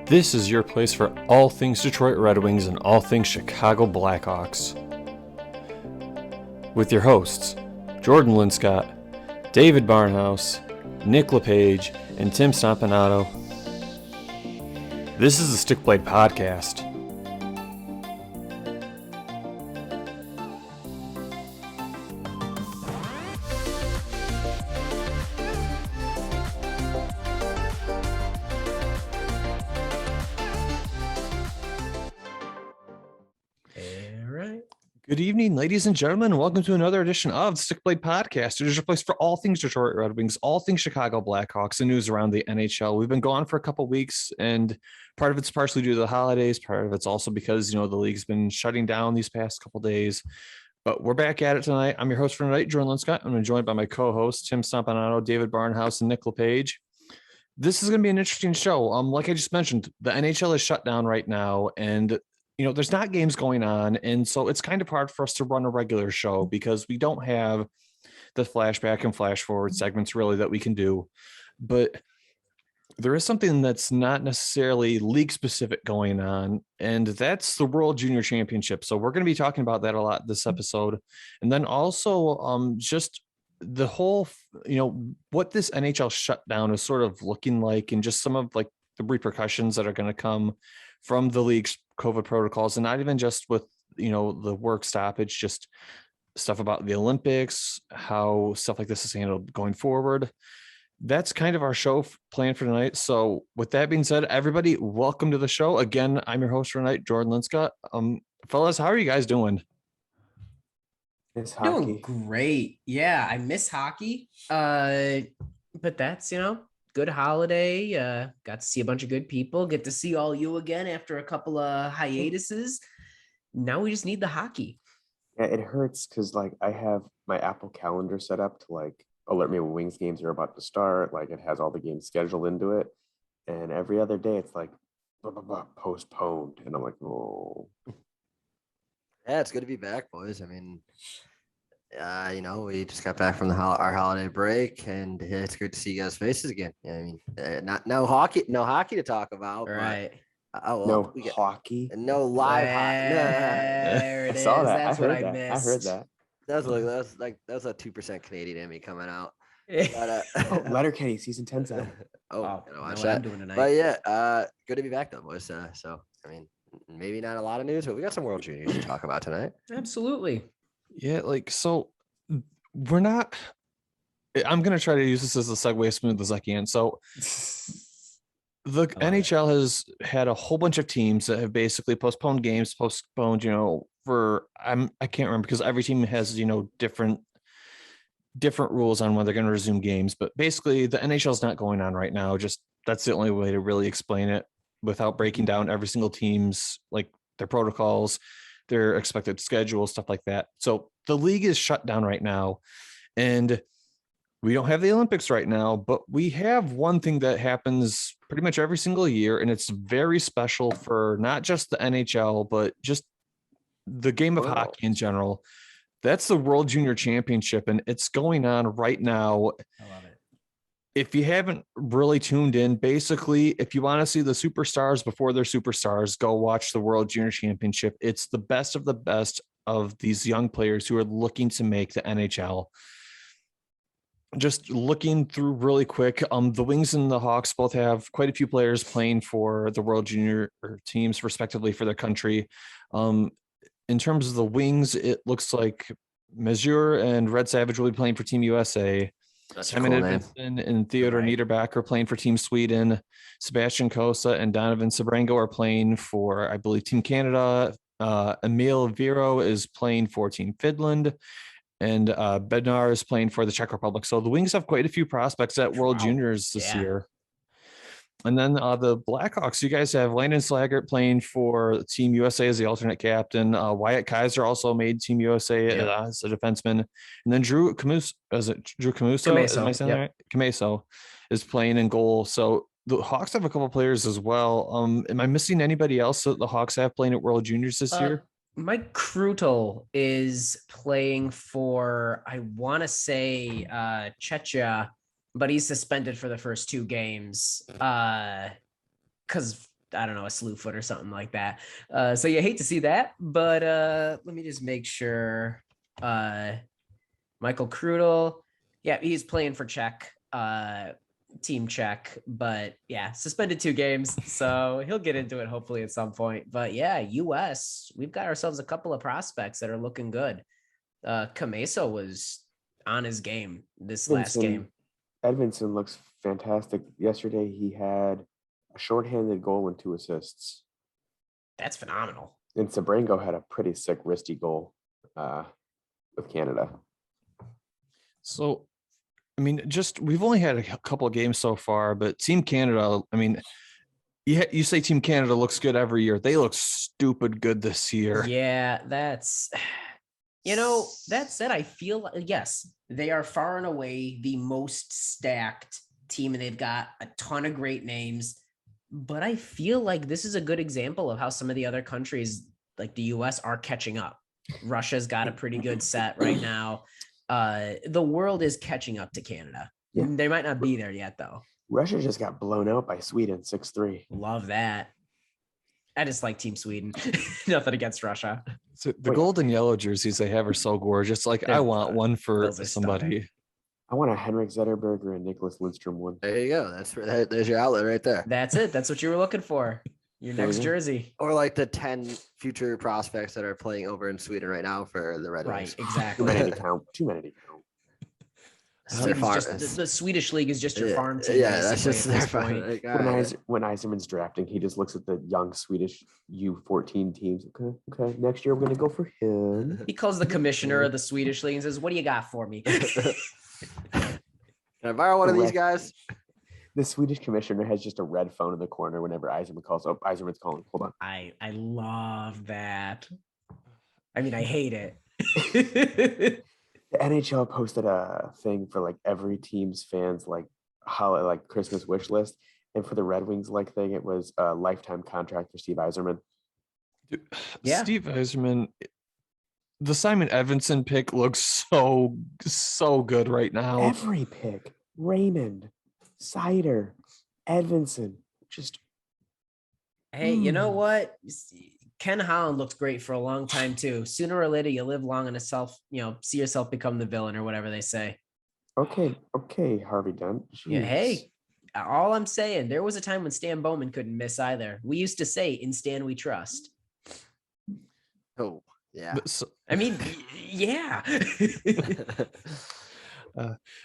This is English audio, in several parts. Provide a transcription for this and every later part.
This is your place for all things Detroit Red Wings and all things Chicago Blackhawks. With your hosts, Jordan Linscott, David Barnhouse, Nick LePage, and Tim Stompanato. This is the Stick Blade Podcast. Good evening, ladies and gentlemen. Welcome to another edition of the Stick Blade Podcast. It is your place for all things Detroit Red Wings, all things Chicago Blackhawks, and news around the NHL. We've been gone for a couple weeks, and part of it's partially due to the holidays. Part of it's also because, the league's been shutting down these past couple days. But we're back at it tonight. I'm your host for tonight, Jordan Linscott. I'm joined by my co-hosts, Tim Stompanato, David Barnhouse, and Nick LePage. This is going to be an interesting show. Like I just mentioned, the NHL is shut down right now, and there's not games going on. And so it's kind of hard for us to run a regular show because we don't have the flashback and flash forward segments really that we can do. But there is something that's not necessarily league specific going on, and that's the World Junior Championship. So we're going to be talking about that a lot this episode. And then also just the whole, what this NHL shutdown is sort of looking like, and just some of like the repercussions that are going to come from the league's COVID protocols, and not even just with, the work stoppage, just stuff about the Olympics, how stuff like this is handled going forward. That's kind of our show planned for tonight. So with that being said, everybody, welcome to the show. Again, I'm your host for tonight, Jordan Linscott. Fellas, how are you guys doing? It's hockey. Doing great. Yeah, I miss hockey. But that's, good holiday. Got to see a bunch of good people. Get to see all you again after a couple of hiatuses. Now we just need the hockey. Yeah, it hurts because I have my Apple Calendar set up to alert me when Wings games are about to start. It has all the games scheduled into it, and every other day it's blah, blah, blah, postponed, and I'm like, oh. Yeah, it's good to be back, boys. I mean, we just got back from our holiday break, and it's good to see you guys' faces again. I mean, no hockey to talk about, right? Hockey, no live hockey. There it is. Saw that. That's I heard what I that. missed. I heard that. That's a 2% Canadian in me coming out. But, Letterkenny season 10's out. Watch that. I'm doing tonight. But yeah, good to be back though, boys. So I mean, maybe not a lot of news, but we got some World Juniors to talk about tonight. Absolutely. Yeah, so we're not. I'm gonna try to use this as a segue as smooth as I can. So the NHL has had a whole bunch of teams that have basically postponed games, I can't remember because every team has different rules on when they're going to resume games. But basically, the NHL is not going on right now. Just that's the only way to really explain it without breaking down every single team's their protocols, their expected schedule, stuff like that. So the league is shut down right now, and we don't have the Olympics right now, but we have one thing that happens pretty much every single year, and it's very special for not just the NHL, but just the game of hockey in general. That's the World Junior Championship, and it's going on right now. I love it. If you haven't really tuned in, basically, if you want to see the superstars before they're superstars, go watch the World Junior Championship. It's the best of these young players who are looking to make the NHL. Just looking through really quick, the Wings and the Hawks both have quite a few players playing for the World Junior teams, respectively, for their country. In terms of the Wings, it looks like Mazur and Red Savage will be playing for Team USA. Simon Edvinsson and Theodor Niederbach are playing for Team Sweden. Sebastian Kosa and Donovan Sabrango are playing for, I believe, Team Canada. Emil Viro is playing for Team Finland. And Bednar is playing for the Czech Republic. So the Wings have quite a few prospects at World Juniors this year. And then the Blackhawks, you guys have Landon Slaggert playing for Team USA as the alternate captain. Wyatt Kaiser also made Team USA as a defenseman. And then Drew Camuso, Cameso is playing in goal. So the Hawks have a couple players as well. Am I missing anybody else that the Hawks have playing at World Juniors this year? Mike Krutel is playing for, I want to say, Czechia, but he's suspended for the first two games because I don't know, a slew foot or something like that. So you hate to see that, but let me just make sure. Michael Krudel, yeah, he's playing for Czech, team Czech, but yeah, suspended 2 games, so he'll get into it hopefully at some point. But yeah, US, we've got ourselves a couple of prospects that are looking good. Cameso was on his game this last game. Edmondson looks fantastic. Yesterday, he had a shorthanded goal and 2 assists. That's phenomenal. And Sabrango had a pretty sick wristy goal with Canada. So, I mean, we've only had a couple of games so far, but Team Canada, I mean, you say Team Canada looks good every year. They look stupid good this year. Yeah, that's, that said, I feel, yes, they are far and away the most stacked team, and they've got a ton of great names. But I feel like this is a good example of how some of the other countries, like the US, are catching up. Russia's got a pretty good set right now. The world is catching up to Canada. Yeah. They might not be there yet, though. Russia just got blown out by Sweden 6-3. Love that. I just like Team Sweden. Nothing against Russia. So the gold and yellow jerseys they have are so gorgeous. Like, I want one for somebody. Stunning. I want a Henrik Zetterberger and Nicholas Lindstrom one. There you go. There's your outlet right there. That's it. That's what you were looking for. Your next jersey. Or like the 10 future prospects that are playing over in Sweden right now for the Red Wings. Right, exactly. Too many to count. The Swedish league is just your farm team. Yeah, that's just their farm. Like, when Yzerman's drafting, he just looks at the young Swedish U14 teams. Okay. Next year we're gonna go for him. He calls the commissioner of the Swedish league and says, "What do you got for me?" Can I borrow one of these guys? The Swedish commissioner has just a red phone in the corner whenever Yzerman calls. Oh, Yzerman's calling. Hold on. I love that. I mean, I hate it. The NHL posted a thing for like every team's fans like Christmas wish list, and for the Red Wings thing, it was a lifetime contract for Steve Yzerman. Dude, yeah. Steve Yzerman, the Simon Edvinsson pick looks so good right now. Every pick, Raymond, Sider, Edvinsson, just. Hey, you know what? Ken Holland looked great for a long time too. Sooner or later, you live long enough, see yourself become the villain or whatever they say. Okay, Harvey Dent. Jeez. Yeah, hey, all I'm saying, there was a time when Stan Bowman couldn't miss either. We used to say, "In Stan we trust." Oh, yeah. I mean, yeah.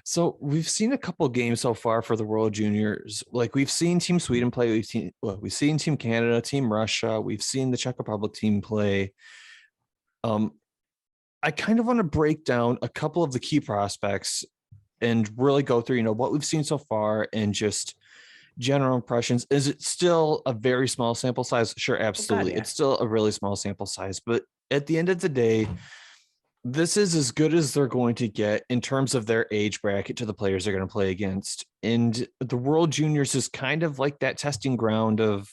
So we've seen a couple of games so far for the World Juniors. Like, we've seen Team Sweden play. We've seen Team Canada, Team Russia. We've seen the Czech Republic team play. I kind of want to break down a couple of the key prospects and really go through, what we've seen so far and just general impressions. Is it still a very small sample size? Sure, absolutely. Oh, God, yeah. It's still a really small sample size, but at the end of the day, this is as good as they're going to get in terms of their age bracket to the players they're going to play against. And the World Juniors is kind of like that testing ground of,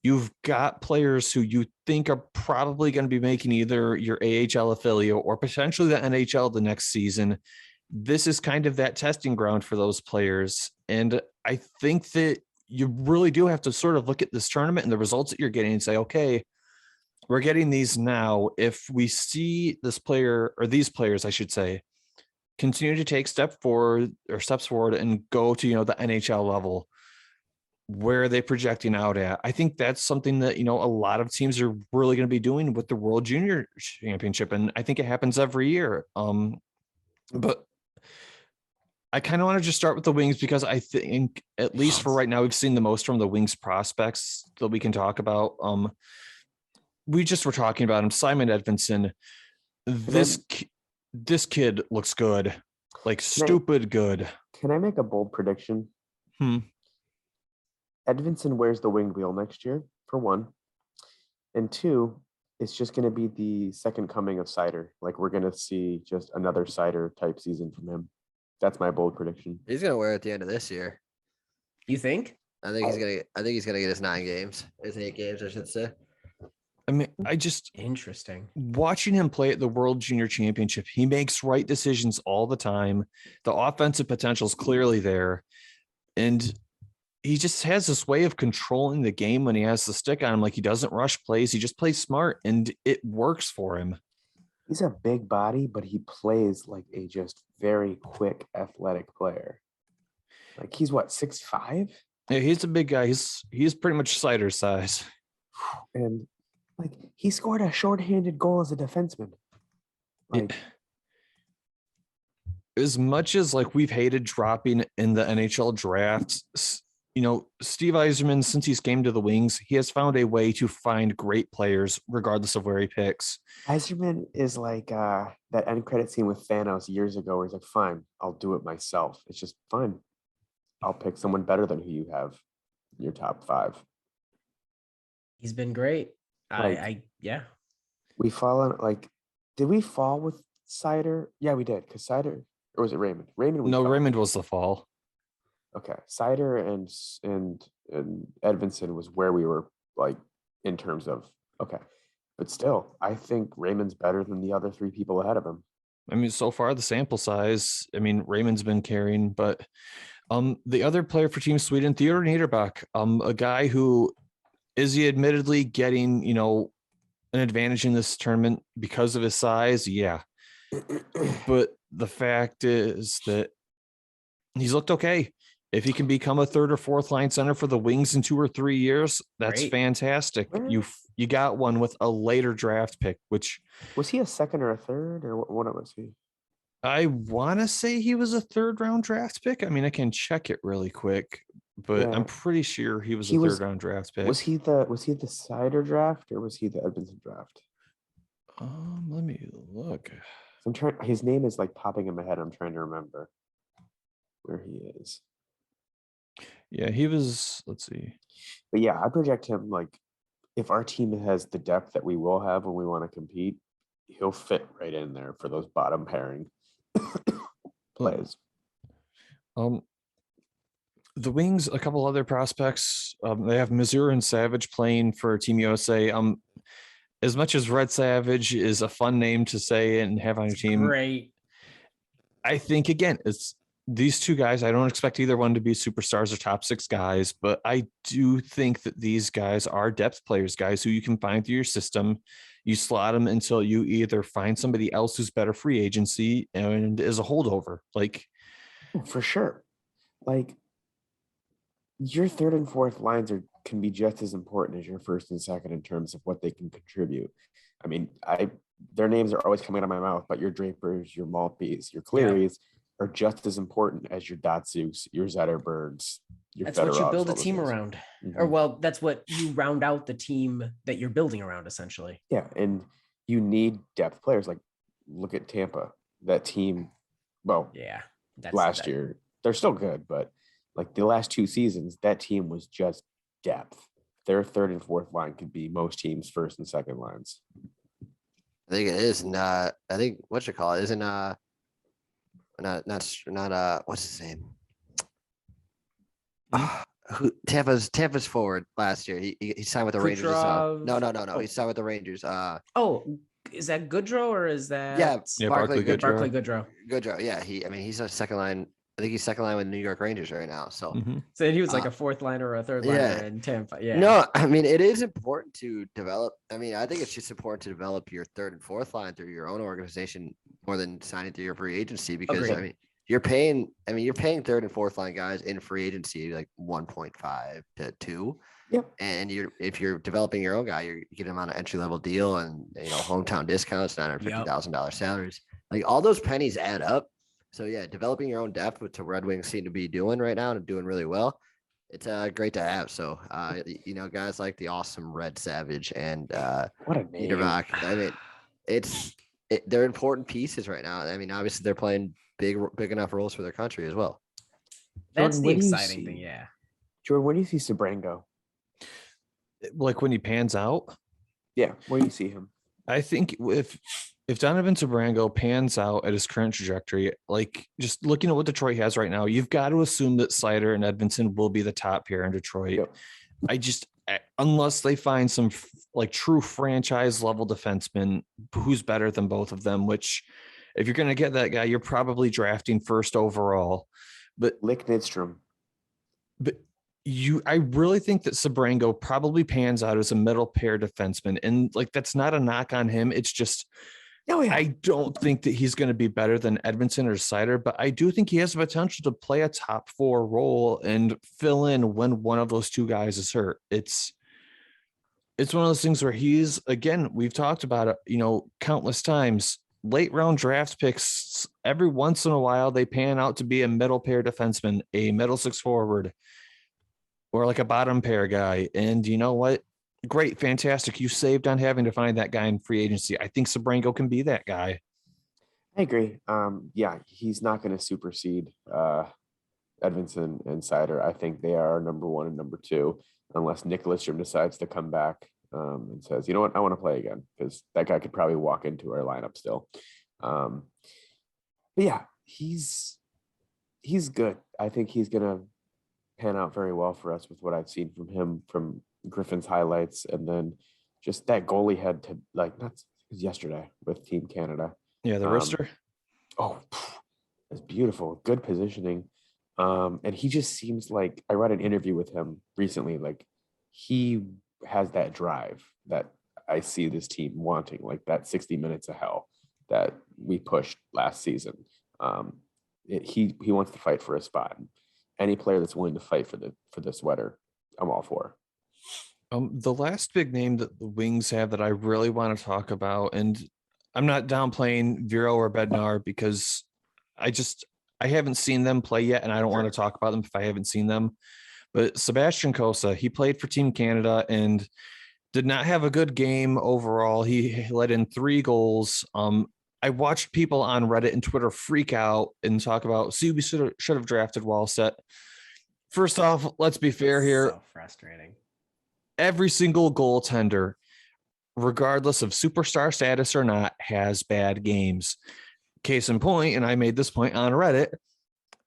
you've got players who you think are probably going to be making either your AHL affiliate or potentially the NHL the next season. This is kind of that testing ground for those players. And I think that you really do have to sort of look at this tournament and the results that you're getting and say, okay, we're getting these now. If we see this player, or these players, I should say, continue to take steps forward and go to, the NHL level, where are they projecting out at? I think that's something that, a lot of teams are really going to be doing with the World Junior Championship. And I think it happens every year. But I kind of want to just start with the Wings, because I think, at least for right now, we've seen the most from the Wings prospects that we can talk about. We just were talking about him, Simon Edvinsson. This kid looks good, like stupid good. Can I make a bold prediction? Edvinsson wears the winged wheel next year, for one. And two, it's just going to be the second coming of Sider. Like, we're going to see just another Sider type season from him. That's my bold prediction. He's going to wear it at the end of this year. You think? I think he's going to get his 9 games. His 8 games, I should say. I mean, interesting watching him play at the World Junior Championship. He makes right decisions all the time. The offensive potential is clearly there, and he just has this way of controlling the game when he has the stick on him. Like he doesn't rush plays. He just plays smart and it works for him. He's a big body, but he plays like a just very quick, athletic player. Like he's what, 6'5"? Yeah, he's a big guy. He's pretty much Sider size. And like he scored a shorthanded goal as a defenseman. Like As much as like we've hated dropping in the NHL drafts, Steve Yzerman, since he's came to the Wings, he has found a way to find great players regardless of where he picks. Yzerman is like that end credit scene with Thanos years ago where he's like, fine, I'll do it myself. It's just fine. I'll pick someone better than who you have in your top 5. He's been great. Like, Yeah. We fall on like, did we fall with Sider? Yeah, we did. Because Sider, or was it Raymond? Raymond was the fall. Okay, Sider and Edvinson was where we were like in terms of okay, but still, I think Raymond's better than the other 3 people ahead of him. I mean, so far the sample size, I mean, Raymond's been carrying, but the other player for Team Sweden, Theodor Niederbach, a guy who is he admittedly getting, an advantage in this tournament because of his size? Yeah. But the fact is that he's looked okay. If he can become a 3rd or 4th line center for the Wings in 2 or 3 years, that's Great. fantastic. You got one with a later draft pick, which was he a 2nd or a 3rd or what was he? I want to say he was a 3rd round draft pick. I mean, I can check it really quick, but I'm pretty sure he was a 3rd round draft pick. Was he the Sider draft or was he the Edvinson draft? Let me look. His name is like popping in my head. I'm trying to remember where he is. Yeah, he was, let's see. But yeah, I project him like if our team has the depth that we will have when we want to compete, he'll fit right in there for those bottom pairing plays. The Wings, a couple other prospects. They have Missouri and Savage playing for Team USA. As much as Red Savage is a fun name to say and have on your team, Great. I think again, it's these 2 guys. I don't expect either one to be superstars or top 6 guys, but I do think that these guys are depth players, guys who you can find through your system. You slot them until you either find somebody else who's better free agency and is a holdover. Like for sure, like your 3rd and 4th lines can be just as important as your 1st and 2nd in terms of what they can contribute. I mean, their names are always coming out of my mouth, but your Drapers, your Maltbys, your Clearys are just as important as your Datsyuks, your Zetterbergs. That's what you build a team around. Mm-hmm. Or well, that's what you round out the team that you're building around, essentially. Yeah, and you need depth players. Like, look at Tampa. That team, well, yeah, last year, they're still good, but like the last 2 seasons, that team was just depth. Their 3rd and 4th line could be most teams' 1st and 2nd lines. I think it is. And I think what you call it isn't not what's his name? Who Tampa's forward last year. He signed with the Rangers. No. He signed with the Rangers. Is that Goodrow or is that Barclay Goodrow? Barclay Goodrow. Goodrow, yeah. He's a 2nd line. I think he's 2nd line with New York Rangers right now. So, So he was like a 4th liner or a 3rd liner in Tampa. Yeah. No, I mean it is important to develop. I mean, I think it's just important to develop your 3rd and 4th line through your own organization more than signing through your free agency because Agreed. I mean you're paying 3rd and 4th line guys in free agency like 1.5 to 2. Yep. And if you're developing your own guy, you're getting them on an entry level deal and hometown discounts, $950,000 salaries. Like all those pennies add up. So yeah, developing your own depth, which the Red Wings seem to be doing right now and doing really well. It's great to have. So guys like the awesome Red Savage and what a name. Niederbach, I mean, they're important pieces right now. I mean, obviously they're playing big enough roles for their country as well. That's Jordan, the exciting thing, yeah. Jordan, where do you see Sabrango? Like when he pans out? Yeah, where do you see him? I think if Donovan Sabrango pans out at his current trajectory, like just looking at what Detroit has right now, you've got to assume that Sider and Edvinson will be the top pair in Detroit. Yep. Unless they find some like true franchise level defenseman who's better than both of them, which if you're going to get that guy, you're probably drafting 1st overall. But Lick Nidstrom. But I really think that Sabrango probably pans out as a middle pair defenseman. And like, that's not a knock on him. It's just, I don't think that he's going to be better than Edmondson or Sider, but I do think he has the potential to play a top 4 role and fill in when one of those two guys is hurt. It's one of those things where he's, again, we've talked about it, countless times. Late round draft picks, every once in a while, they pan out to be a middle pair defenseman, a middle 6 forward, or like a bottom pair guy. And you know what? Great, fantastic. You saved on having to find that guy in free agency. I think Sabrango can be that guy. I agree. Yeah, he's not going to supersede Edmondson and Sider. I think they are number 1 and number 2, unless Nick Lidstrom decides to come back and says, you know what, I want to play again, because that guy could probably walk into our lineup still. But yeah, he's good. I think he's going to pan out very well for us with what I've seen from him from Griffin's highlights, and then just that goal he had to yesterday with Team Canada. Yeah, the wrister. Oh, it's beautiful. Good positioning. And he just seems like, I read an interview with him recently, like he has that drive that I see this team wanting, like that 60 minutes of hell that we pushed last season. He wants to fight for a spot. Any player that's willing to fight for the sweater, I'm all for. The last big name that the Wings have that I really want to talk about, and I'm not downplaying Vero or Bednar because I haven't seen them play yet, and I don't want to talk about them if I haven't seen them. But Sebastian Cossa, he played for Team Canada and did not have a good game overall. He let in 3 goals. I watched people on Reddit and Twitter freak out and talk about, see, we should have drafted Wallstedt. First off, let's be fair here. So frustrating. Every single goaltender, regardless of superstar status or not, has bad games. Case in point, and I made this point on Reddit,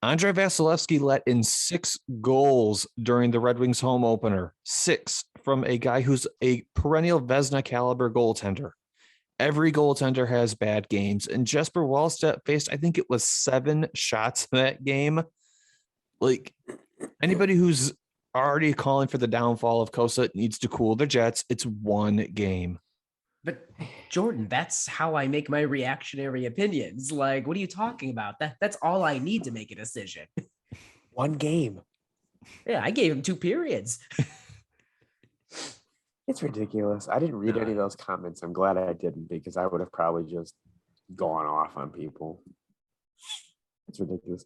Andrei Vasilevsky let in 6 goals during the Red Wings home opener. 6 from a guy who's a perennial Vezina caliber goaltender. Every goaltender has bad games, and Jesper Wallstedt faced, I think it was 7 shots in that game. Like, anybody who's already calling for the downfall of Cossa needs to cool their jets. It's 1 game. But Jordan, that's how I make my reactionary opinions. Like, what are you talking about? That's all I need to make a decision. 1 game. Yeah, I gave him 2 periods. It's ridiculous. I didn't read any of those comments. I'm glad I didn't, because I would have probably just gone off on people. It's ridiculous.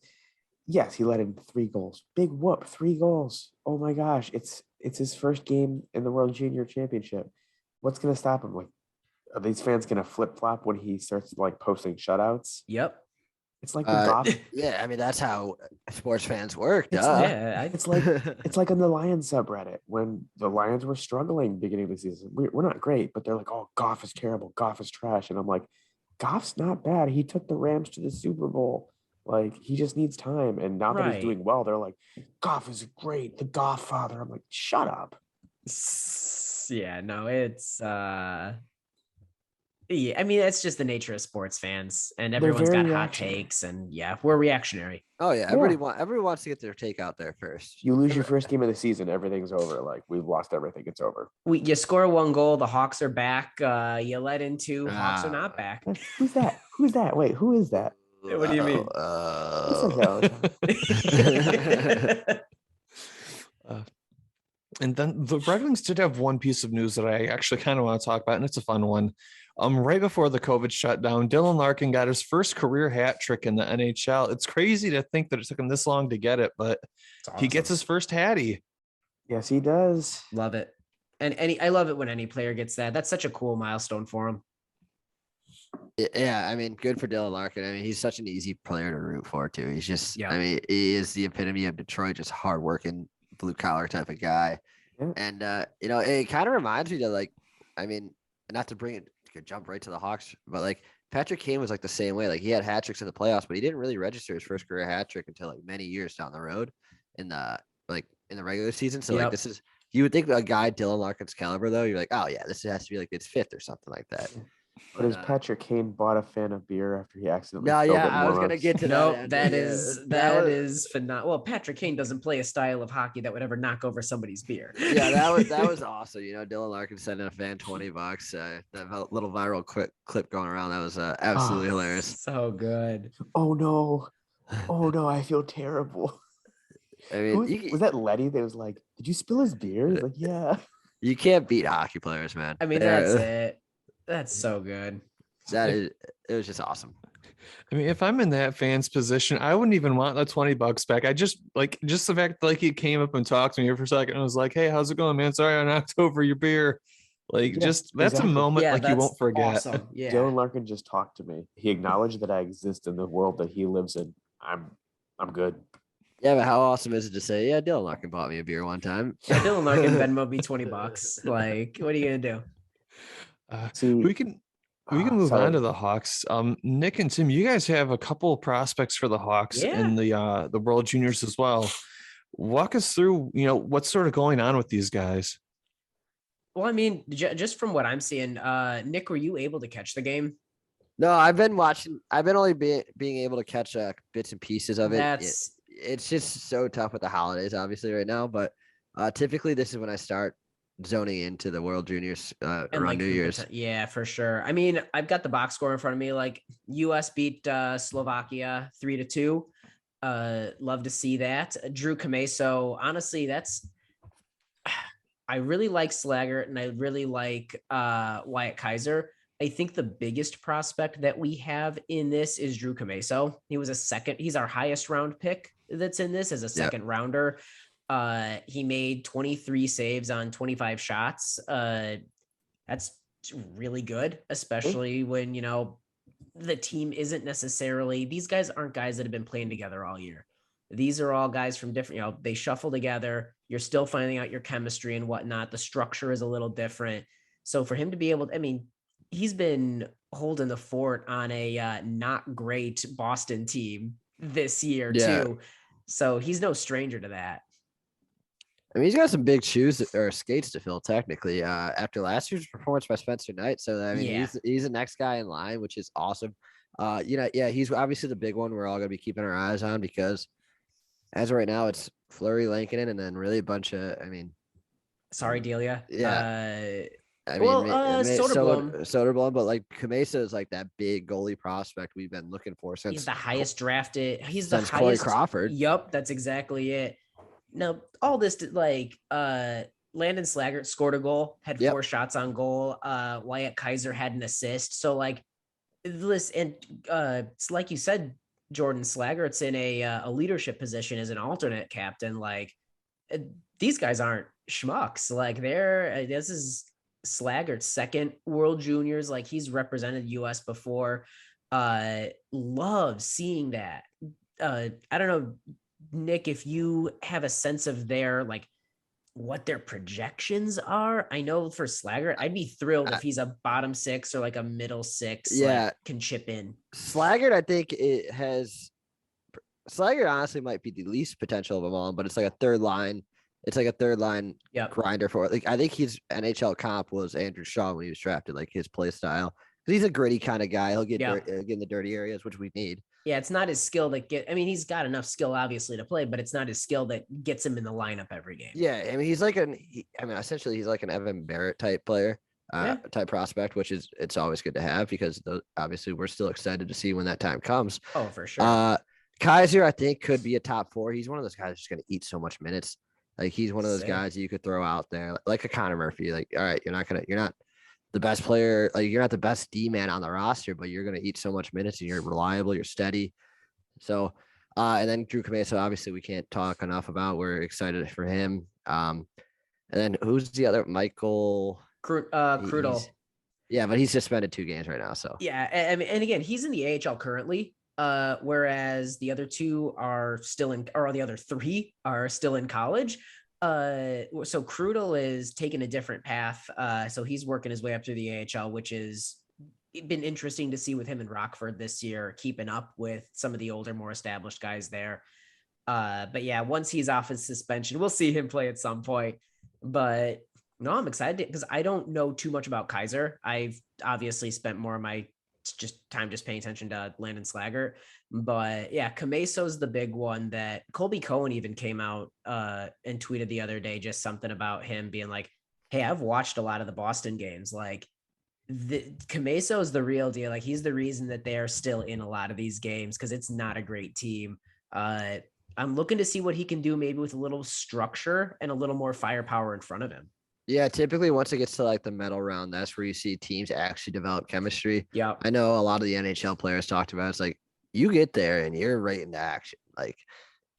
Yes, he let in 3 goals. Big whoop, 3 goals. Oh my gosh. It's his first game in the World Junior Championship. What's going to stop him? Like, are these fans going to flip-flop when he starts like posting shutouts? Yep. It's like the golf. Yeah, I mean, that's how sports fans work. It's It's like on the Lions subreddit when the Lions were struggling beginning of the season. We're not great, but they're like, oh, Goff is terrible. Goff is trash. And I'm like, Goff's not bad. He took the Rams to the Super Bowl. Like, he just needs time. And now that he's doing well, they're like, Goff is great. The Goff father. I'm like, shut up. Yeah, no, it's yeah, I mean, that's just the nature of sports fans, and everyone's got hot takes, and yeah, we're reactionary. Oh yeah, everybody wants to get their take out there first. You lose your first game of the season, everything's over. Like, we've lost everything. It's over. You score 1 goal, the Hawks are back. You let in 2, Hawks are not back. Who's that? Who's that? Wait, who is that? What do you mean? And then the Red Wings did have one piece of news that I actually kind of want to talk about, and it's a fun one. Right before the COVID shutdown, Dylan Larkin got his first career hat trick in the NHL. It's crazy to think that it took him this long to get it, but awesome. He gets his first hattie. Yes, he does. Love it. And I love it when any player gets that. That's such a cool milestone for him. Yeah, I mean, good for Dylan Larkin. I mean, he's such an easy player to root for, too. He's just, I mean, he is the epitome of Detroit, just hardworking, blue collar type of guy. Yeah. And, you know, it kind of reminds me to, like, I mean, not to bring it, could jump right to the Hawks, but like Patrick Kane was like the same way. Like, he had hat tricks in the playoffs, but he didn't really register his first career hat trick until like many years down the road in the regular season. So like, you would think a guy Dylan Larkin's caliber, though, you're like, oh yeah, this has to be like his 5th or something like that. But as But, Patrick Kane bought a fan of beer after he accidentally no, spilled yeah, it in I was gonna warm-ups. get to Nope, that. that Yeah, is that was phenomenal. Well, Patrick Kane doesn't play a style of hockey that would ever knock over somebody's beer. yeah, that was awesome. You know, Dylan Larkin sending a fan $20. That little viral clip going around. That was absolutely hilarious. So good. Oh no. Oh no, I feel terrible. I mean, Was that Letty that was like, did you spill his beer? He's like, yeah. you can't beat hockey players, man. I mean, that's it. That's so good. It was just awesome. I mean, if I'm in that fan's position, I wouldn't even want the $20 back. I just the fact that, like, he came up and talked to me for a second and was like, "Hey, how's it going, man? Sorry I knocked over your beer." Like, Yeah, just that's exactly. a moment Yeah, like you that's won't forget. awesome. Yeah. Dylan Larkin just talked to me. He acknowledged that I exist in the world that he lives in. I'm good. Yeah, but how awesome is it to say, yeah, Dylan Larkin bought me a beer one time. Yeah, Dylan Larkin Venmo me $20. Like, what are you gonna do? See, we can move sorry. on to the Hawks. Nick and Tim, you guys have a couple prospects for the Hawks in the World Juniors as well. Walk us through, what's sort of going on with these guys. Well, I mean, just from what I'm seeing, Nick, were you able to catch the game? No, I've been watching. I've been only being able to catch bits and pieces of it. It's just so tough with the holidays, obviously, right now. But typically, this is when I start zoning into the World Juniors around New Year's. Yeah, for sure. I mean, I've got the box score in front of me. Like, U.S. beat Slovakia 3-2. Love to see that. Drew Cameso. Honestly, I really like Slaggert and I really like Wyatt Kaiser. I think the biggest prospect that we have in this is Drew Cameso. He's our highest round pick that's in this as a second rounder. He made 23 saves on 25 shots. That's really good, especially when, the team isn't necessarily, these guys aren't guys that have been playing together all year. These are all guys from different, they shuffle together. You're still finding out your chemistry and whatnot. The structure is a little different. So for him to be able to, I mean, he's been holding the fort on a not great Boston team this year too. So he's no stranger to that. I mean, he's got some big shoes or skates to fill technically after last year's performance by Spencer Knight. So, I mean, he's the next guy in line, which is awesome. He's obviously the big one we're all going to be keeping our eyes on because as of right now, it's Fleury, Lankinen, and then really a bunch of, sorry, Delia. Yeah. Soderblom, but like Kamesa is like that big goalie prospect we've been looking for since he's the highest drafted. He's since the highest. Corey Crawford. Yep, that's exactly it. Now, all this Landon Slaggert scored a goal, had 4 shots on goal. Wyatt Kaiser had an assist. So listen, and it's like you said, Jordan Slaggert's in a leadership position as an alternate captain. These guys aren't schmucks. This is Slaggert's second World Juniors. He's represented U.S. before. Love seeing that. I don't know, Nick, if you have a sense of what their projections are. I know for Slaggert, I'd be thrilled if he's a bottom 6 or a middle 6. Can chip in. Slaggert, I think Slaggert honestly might be the least potential of them all, but it's like a third line. It's like a third line grinder for it. I think his NHL comp was Andrew Shaw when he was drafted, his play style. Because he's a gritty kind of guy. He'll get in the dirty areas, which we need. Yeah, it's not his skill he's got enough skill obviously to play, but it's not his skill that gets him in the lineup every game. Yeah, I mean essentially he's like an Evan Barrett type player, type prospect, which it's always good to have because obviously we're still excited to see when that time comes. Oh, for sure. Kaiser, I think, could be a top 4. He's one of those guys that's going to eat so much minutes. He's one of those guys you could throw out there like a Connor Murphy. All right, you're not the best player, you're not the best D man on the roster, but you're going to eat so much minutes and you're reliable, you're steady. So, and then Drew Cameso, obviously we can't talk enough about. We're excited for him. And then who's the other? Michael Krudel. Yeah, but he's suspended 2 games right now. So yeah, and again, he's in the AHL currently. Whereas the other 2 are still the other 3 are still in college. So Krudel is taking a different path. So he's working his way up through the AHL, which has been interesting to see with him in Rockford this year, keeping up with some of the older, more established guys there. But yeah, once he's off his suspension, we'll see him play at some point. But No, I'm excited because I don't know too much about Kaiser. I've obviously spent more of my time just paying attention to Landon Slaggert. But yeah, Cameso's the big one that Colby Cohen even came out and tweeted the other day, just something about him being like, hey, I've watched a lot of the Boston games. Like Cameso is the real deal. Like he's the reason that they're still in a lot of these games because it's not a great team. I'm looking to see what he can do maybe with a little structure and a little more firepower in front of him. Yeah, typically once it gets to like the medal round, that's where you see teams actually develop chemistry. Yeah. I know a lot of the NHL players talked about it's like you get there and you're right into action. Like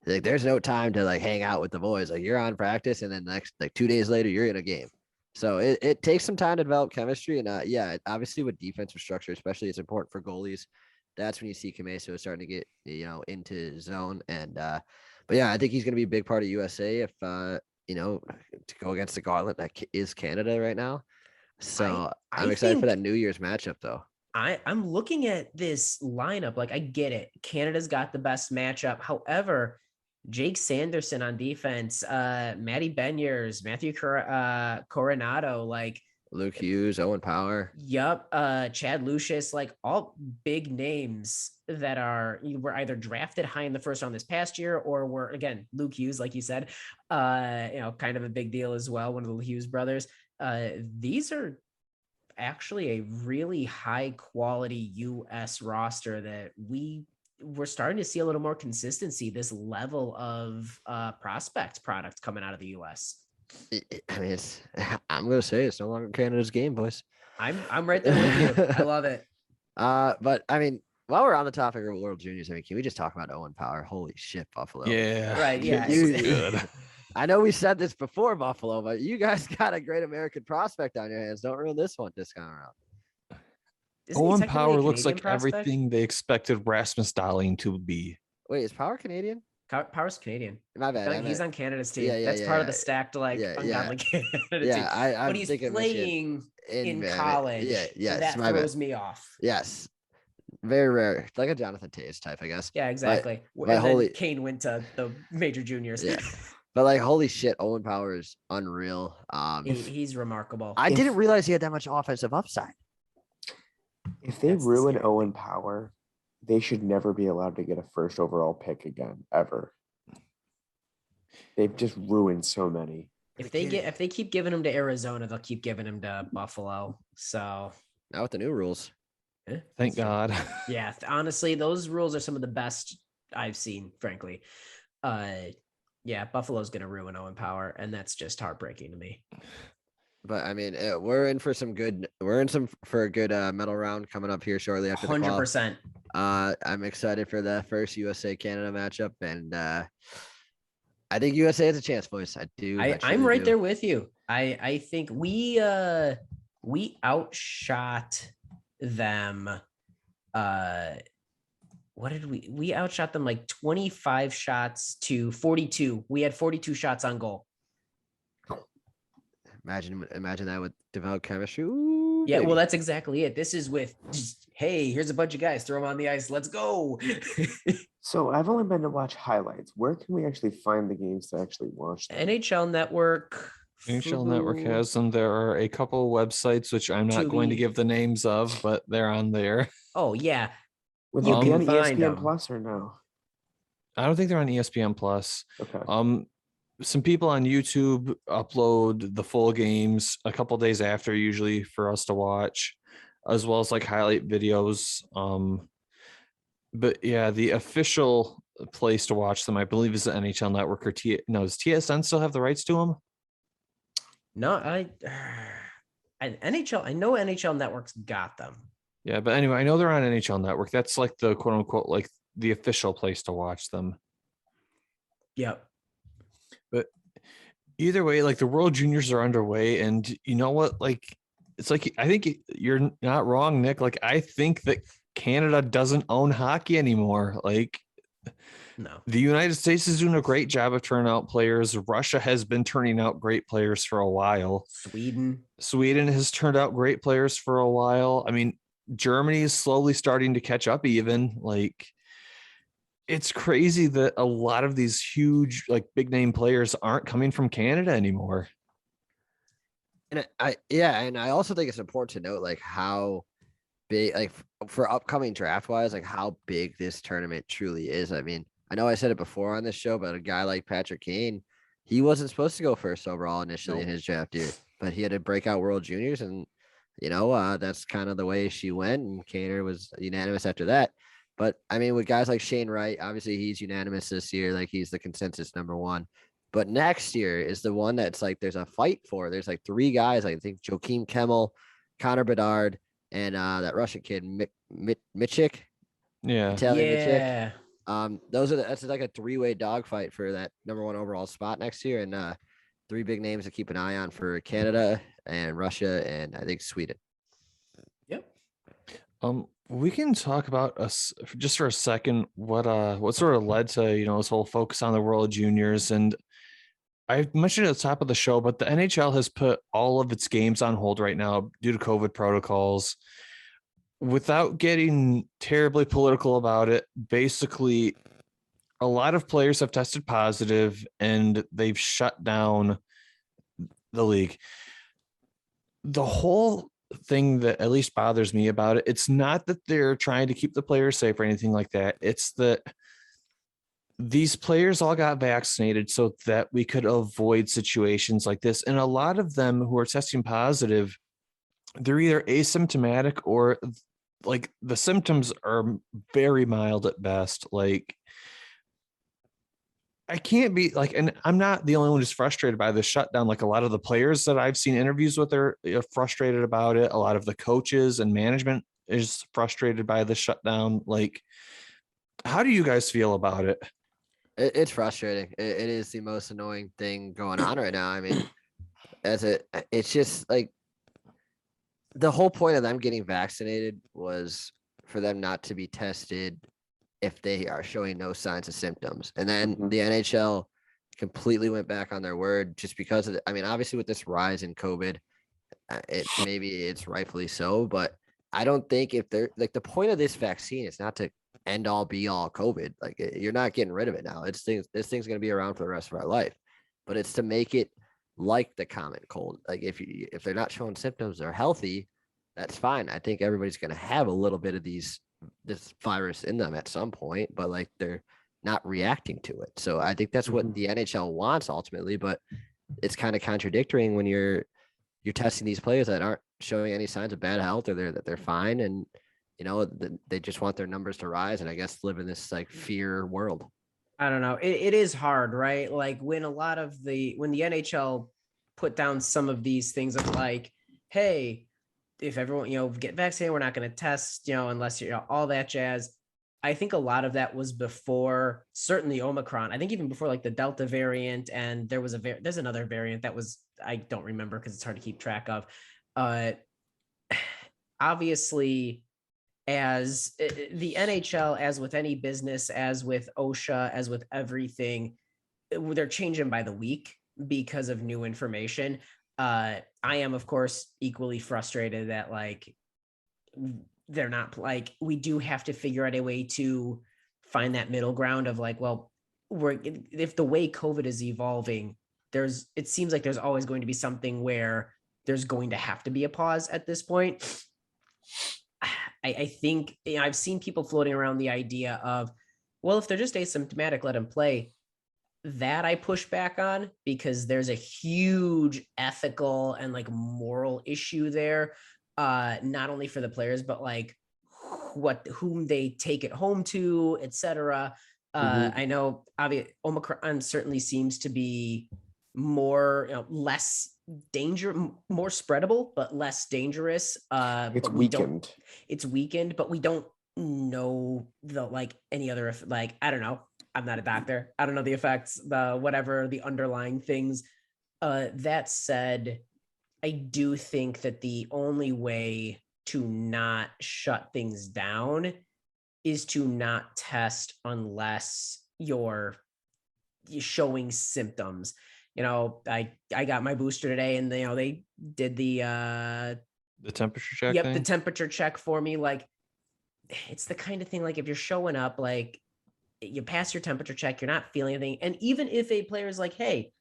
there's no time to like hang out with the boys. Like you're on practice and then next like 2 days later you're in a game. So it takes some time to develop chemistry. And yeah, obviously with defensive structure, especially it's important for goalies. That's when you see Cameso starting to get, into zone. And but yeah, I think he's gonna be a big part of USA if to go against the gauntlet that is Canada right now. So I'm excited for that New Year's matchup, though. I'm looking at this lineup. Like, I get it. Canada's got the best matchup. However, Jake Sanderson on defense, Matty Beniers, Matthew Coronado, like Luke Hughes, Owen Power. Yep. Chad Lucius, like all big names that were either drafted high in the first round this past year or were, again, Luke Hughes, like you said, kind of a big deal as well. One of the Hughes brothers. These are actually a really high quality US roster that we're starting to see a little more consistency, this level of prospect product coming out of the US. I mean, I'm gonna say it's no longer Canada's game, boys. I'm right there with you. I love it. But I mean, while we're on the topic of World Juniors, I mean, can we just talk about Owen Power? Holy shit, Buffalo! Yeah, right. Yeah, good. I know we said this before Buffalo, but you guys got a great American prospect on your hands. Don't ruin this one this time around. Owen Power looks like everything they expected Rasmus Dahlin to be. Wait, is Power Canadian? Power's Canadian. My bad. He's on Canada's team. That's part of the stacked ungodly Canada team. But he's playing in college. Yeah, so that throws me off. Yes. Very rare. Like a Jonathan Toews type, I guess. Yeah, exactly. And then Kane went to the major juniors. Yeah. But like, holy shit, Owen Power is unreal. He's remarkable. I didn't realize he had that much offensive upside. If they ruin Owen Power, they should never be allowed to get a first overall pick again, ever. They've just ruined so many. If they keep giving him to Arizona, they'll keep giving him to Buffalo. So now with the new rules. Thank God. Yeah, honestly, those rules are some of the best I've seen, frankly. Yeah, Buffalo's gonna ruin Owen Power, and that's just heartbreaking to me. But I mean, we're in for a good medal round coming up here shortly after 100%. I'm excited for the first USA Canada matchup, and I think USA has a chance, boys. I do. I'm right there with you. I think we outshot them. What did we outshot them like 25 shots to 42. We had 42 shots on goal. Imagine that would develop chemistry. Ooh, yeah, baby. Well, that's exactly it. This is with just, hey, here's a bunch of guys, throw them on the ice, let's go. So I've only been to watch highlights. Where can we actually find the games to actually watch them? NHL Network. NHL Network has them. There are a couple websites which I'm not going to give the names of, but they're on there. Oh yeah. Would you be on ESPN Plus or no? I don't think they're on ESPN Plus. Okay. Some people on YouTube upload the full games a couple days after, usually for us to watch, as well as like highlight videos. But yeah, the official place to watch them, I believe, is the NHL Network or does TSN still have the rights to them? No, NHL. I know NHL Network's got them. Yeah, but anyway, I know they're on NHL Network. That's like the quote unquote like the official place to watch them. Yep. But either way, like the World Juniors are underway, and you know what? Like, it's like I think you're not wrong, Nick. Like, I think that Canada doesn't own hockey anymore. Like, no, the United States is doing a great job of turning out players. Russia has been turning out great players for a while. Sweden has turned out great players for a while. I mean, Germany is slowly starting to catch up. Even like, it's crazy that a lot of these huge, like big name players aren't coming from Canada anymore. And I also think it's important to note like how big, like for upcoming draft wise, like how big this tournament truly is. I mean, I know I said it before on this show, but a guy like Patrick Kane, he wasn't supposed to go first overall initially in his draft year, but he had to break out World Juniors, and that's kind of the way she went. And Kaner was unanimous after that. But I mean, with guys like Shane Wright, obviously he's unanimous this year, like he's the consensus number one. But next year is the one that's like there's a fight for. There's like three guys. I think Joakim Kemmel, Connor Bedard, and that Russian kid Michik, Yeah. Italian Michik. Yeah. That's like a three-way dogfight for that number one overall spot next year, and three big names to keep an eye on for Canada and Russia and I think Sweden. Yep. We can talk about us just for a second. What sort of led to this whole focus on the World Juniors, and I mentioned at the top of the show, but the NHL has put all of its games on hold right now due to COVID protocols. Without getting terribly political about it, basically, a lot of players have tested positive and they've shut down the league. The whole thing that at least bothers me about it, it's not that they're trying to keep the players safe or anything like that. It's that these players all got vaccinated so that we could avoid situations like this. And a lot of them who are testing positive, they're either asymptomatic or like the symptoms are very mild at best. Like I can't be like, and I'm not the only one who's frustrated by the shutdown. Like a lot of the players that I've seen interviews with are frustrated about it. A lot of the coaches and management is frustrated by the shutdown. Like, how do you guys feel about it? It's frustrating. It is the most annoying thing going on right now. I mean, it's just like the whole point of them getting vaccinated was for them not to be tested if they are showing no signs of symptoms. And then the NHL completely went back on their word just because of I mean, obviously with this rise in COVID, it's rightfully so, but I don't think if they're like the point of this vaccine is not to end all be all COVID. Like you're not getting rid of it now. This thing's going to be around for the rest of our life, but it's to make it like the common cold. Like if they're not showing symptoms, they're healthy, that's fine. I think everybody's going to have a little bit of this virus in them at some point, but like they're not reacting to it. So I think that's what the NHL wants ultimately, but it's kind of contradictory when you're testing these players that aren't showing any signs of bad health or that they're fine. And, they just want their numbers to rise and I guess live in this like fear world. I don't know. It is hard, right? Like when the NHL put down some of these things of like, hey, if everyone, get vaccinated, we're not going to test, unless you're all that jazz. I think a lot of that was before certainly Omicron. I think even before like the Delta variant, and there's another variant that was, I don't remember because it's hard to keep track of. Obviously, as the NHL, as with any business, as with OSHA, as with everything, they're changing by the week because of new information. I am, of course, equally frustrated that like they're not like we do have to figure out a way to find that middle ground of like, well, if the way COVID is evolving, it seems like there's always going to be something where there's going to have to be a pause at this point. I think I've seen people floating around the idea of, well, if they're just asymptomatic, let them play. That I push back on because there's a huge ethical and like moral issue there, not only for the players, but like whom they take it home to, etc. I know obviously Omicron certainly seems to be more, less more spreadable, but less dangerous. It's weakened. It's weakened, but we don't know any other, like, I don't know. I'm not a doctor. I don't know the effects, whatever the underlying things. That said, I do think that the only way to not shut things down is to not test unless you're showing symptoms. I got my booster today, and they did the temperature check. Yep, the temperature check for me. Like, it's the kind of thing like if you're showing up, like you pass your temperature check, you're not feeling anything, and even if a player is like, hey,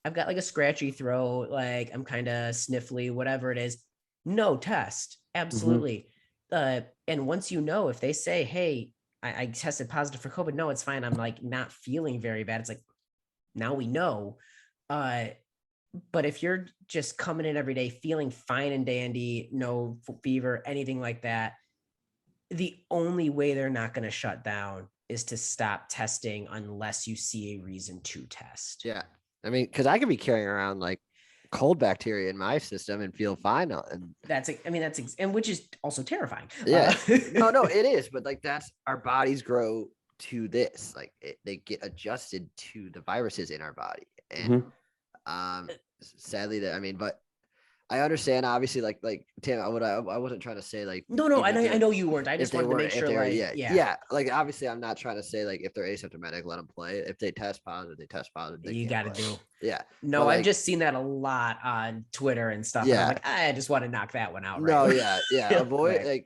I've got like a scratchy throat, like I'm kind of sniffly, whatever it is. No test. Absolutely. And once you know, if they say, hey, I tested positive for COVID, no, it's fine. I'm like not feeling very bad. It's like, now we know. Uh, but if you're just coming in every day feeling fine and dandy, no fever, anything like that, the only way they're not going to shut down is to stop testing unless you see a reason to test. Yeah. I mean, because I could be carrying around like cold bacteria in my system and feel fine. And and which is also terrifying. yeah. No, it is. But like that's our bodies grow to this. Like they get adjusted to the viruses in our body. And sadly, but I understand, obviously, like Tim, I wasn't trying to say like no, I know you weren't. I just wanted to make sure, like, yeah. Like obviously, I'm not trying to say like if they're asymptomatic, let them play. If they test positive, they test positive. You got to do. Yeah. No, I've just seen that a lot on Twitter and stuff. Yeah. And I'm like, I just want to knock that one out. No, right? yeah. Avoid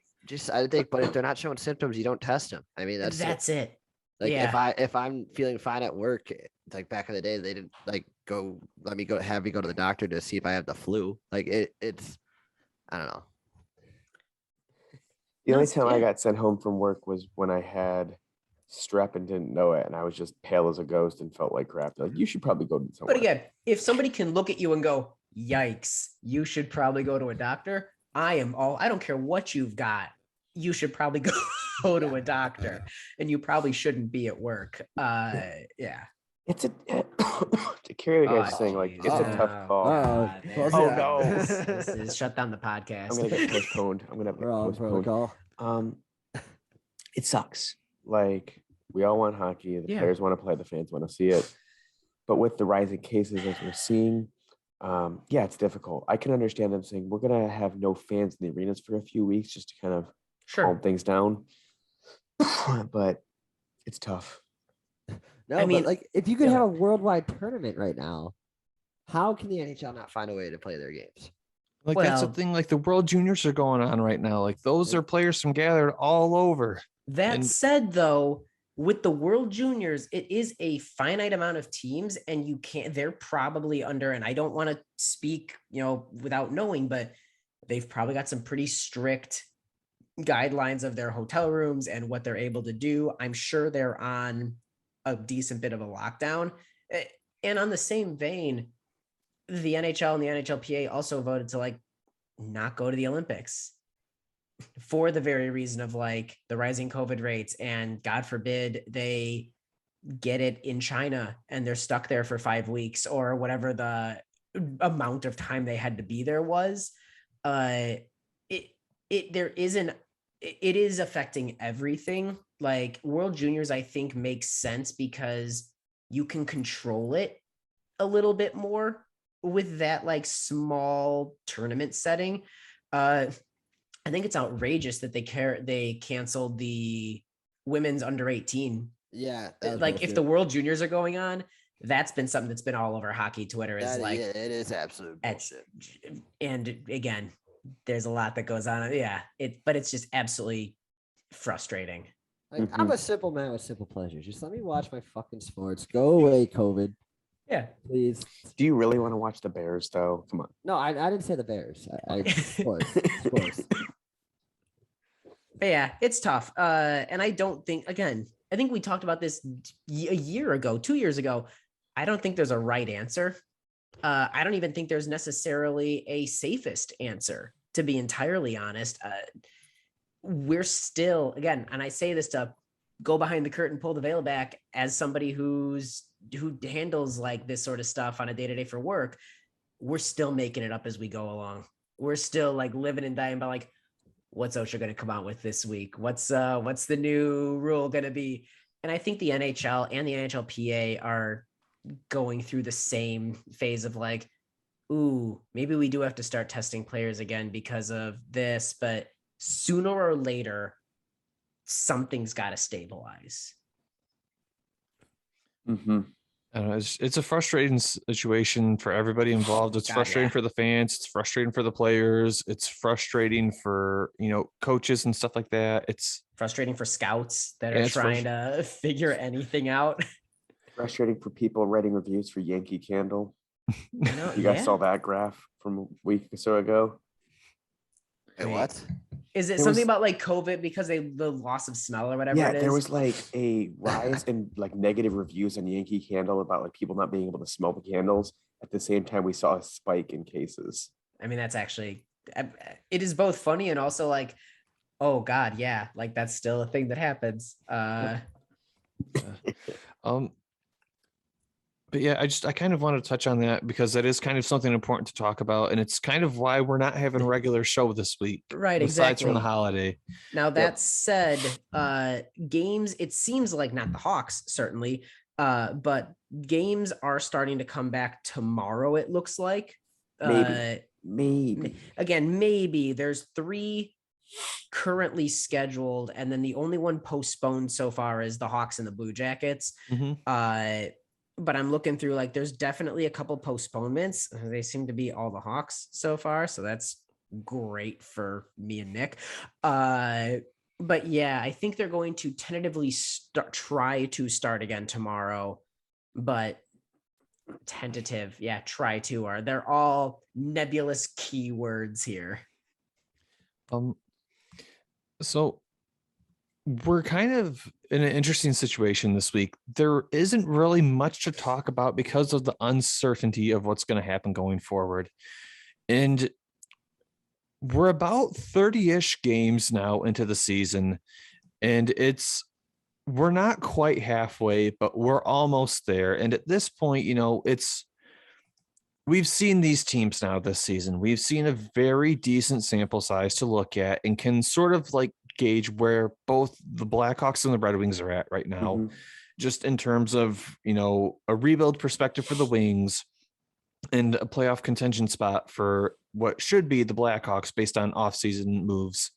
I think, but if they're not showing symptoms, you don't test them. I mean, that's it. Like if I'm feeling fine at work, like back in the day, they didn't like have me go to the doctor to see if I have the flu. Like it's I don't know. The only time I got sent home from work was when I had strep and didn't know it, and I was just pale as a ghost and felt like crap. Like, you should probably go to somewhere. But again, if somebody can look at you and go, "Yikes, you should probably go to a doctor," I don't care what you've got. You should probably go to a doctor, and you probably shouldn't be at work. Yeah. It's to carry the guy's saying, like, it's a tough call. No. This is shut down the podcast. I'm gonna get postponed. I'm gonna have to postpone. It sucks. Like, we all want hockey. The players want to play. The fans want to see it. But with the rising cases as we're seeing, it's difficult. I can understand them saying we're gonna have no fans in the arenas for a few weeks just to kind of calm things down. But it's tough. No, I mean, but like if you could have a worldwide tournament right now, how can the NHL not find a way to play their games? Like that's the thing. Like the World Juniors are going on right now. Like those are players from gathered all over. That said, though, with the World Juniors, it is a finite amount of teams, and they're probably under, and I don't want to speak, without knowing, but they've probably got some pretty strict guidelines of their hotel rooms and what they're able to do. I'm sure they're on a decent bit of a lockdown. And on the same vein, the NHL and the NHLPA also voted to like not go to the Olympics for the very reason of like the rising COVID rates, and God forbid they get it in China and they're stuck there for 5 weeks or whatever the amount of time they had to be there was. It is affecting everything. Like World Juniors, I think makes sense because you can control it a little bit more with that like small tournament setting. I think it's outrageous that they canceled the women's under 18. Yeah. Like if the World Juniors are going on, that's been something that's been all over hockey Twitter. Is like, it is absolute bullshit. And again, there's a lot that goes on. Yeah. But it's just absolutely frustrating. Like, I'm a simple man with simple pleasures. Just let me watch my fucking sports. Go away, COVID. Yeah, please. Do you really want to watch the Bears, though? Come on. No, I didn't say the Bears. Sports. But yeah, it's tough. And I don't think, again, I think we talked about this a year ago, 2 years ago. I don't think there's a right answer. I don't even think there's necessarily a safest answer, to be entirely honest. We're still, again, and I say this to go behind the curtain, pull the veil back as somebody who handles like this sort of stuff on a day-to-day for work. We're still making it up as we go along. We're still like living and dying by like, what's OSHA going to come out with this week? What's the new rule going to be? And I think the NHL and the NHLPA are going through the same phase of like, ooh, maybe we do have to start testing players again because of this, but sooner or later, something's got to stabilize. Mm-hmm. I don't know, it's a frustrating situation for everybody involved. It's frustrating for the fans. It's frustrating for the players. It's frustrating for, coaches and stuff like that. It's frustrating for scouts that are trying to figure anything out. Frustrating for people writing reviews for Yankee Candle. You guys saw that graph from a week or so ago? Wait, what? Is it There something was- about like COVID because the loss of smell or whatever Yeah, it is? there was like a rise in like negative reviews on Yankee Candle about like people not being able to smell the candles. At the same time, we saw a spike in cases. I mean, that's actually, it is both funny and also like, oh God, yeah, like that's still a thing that happens. Um, but yeah, I kind of want to touch on that because that is kind of something important to talk about, and it's kind of why we're not having a regular show this week, Right, besides from the exactly. holiday. Now that said, games, it seems like not the Hawks, certainly, but games are starting to come back tomorrow, it looks like. Maybe. Again, maybe there's 3 currently scheduled, and then the only one postponed so far is the Hawks and the Blue Jackets. But I'm looking through, like, there's definitely a couple postponements. They seem to be all the Hawks so far, so that's great for me and Nick. But yeah, I think they're going to tentatively try to start again tomorrow, but tentative, yeah, try to, are they're all nebulous keywords here. So we're kind of in an interesting situation this week. There isn't really much to talk about because of the uncertainty of what's going to happen going forward. And we're about 30-ish games now into the season, and we're not quite halfway, but we're almost there. And at this point, we've seen these teams now this season. We've seen a very decent sample size to look at and can sort of like gauge where both the Blackhawks and the Red Wings are at right now, just in terms of, a rebuild perspective for the Wings and a playoff contention spot for what should be the Blackhawks based on offseason moves.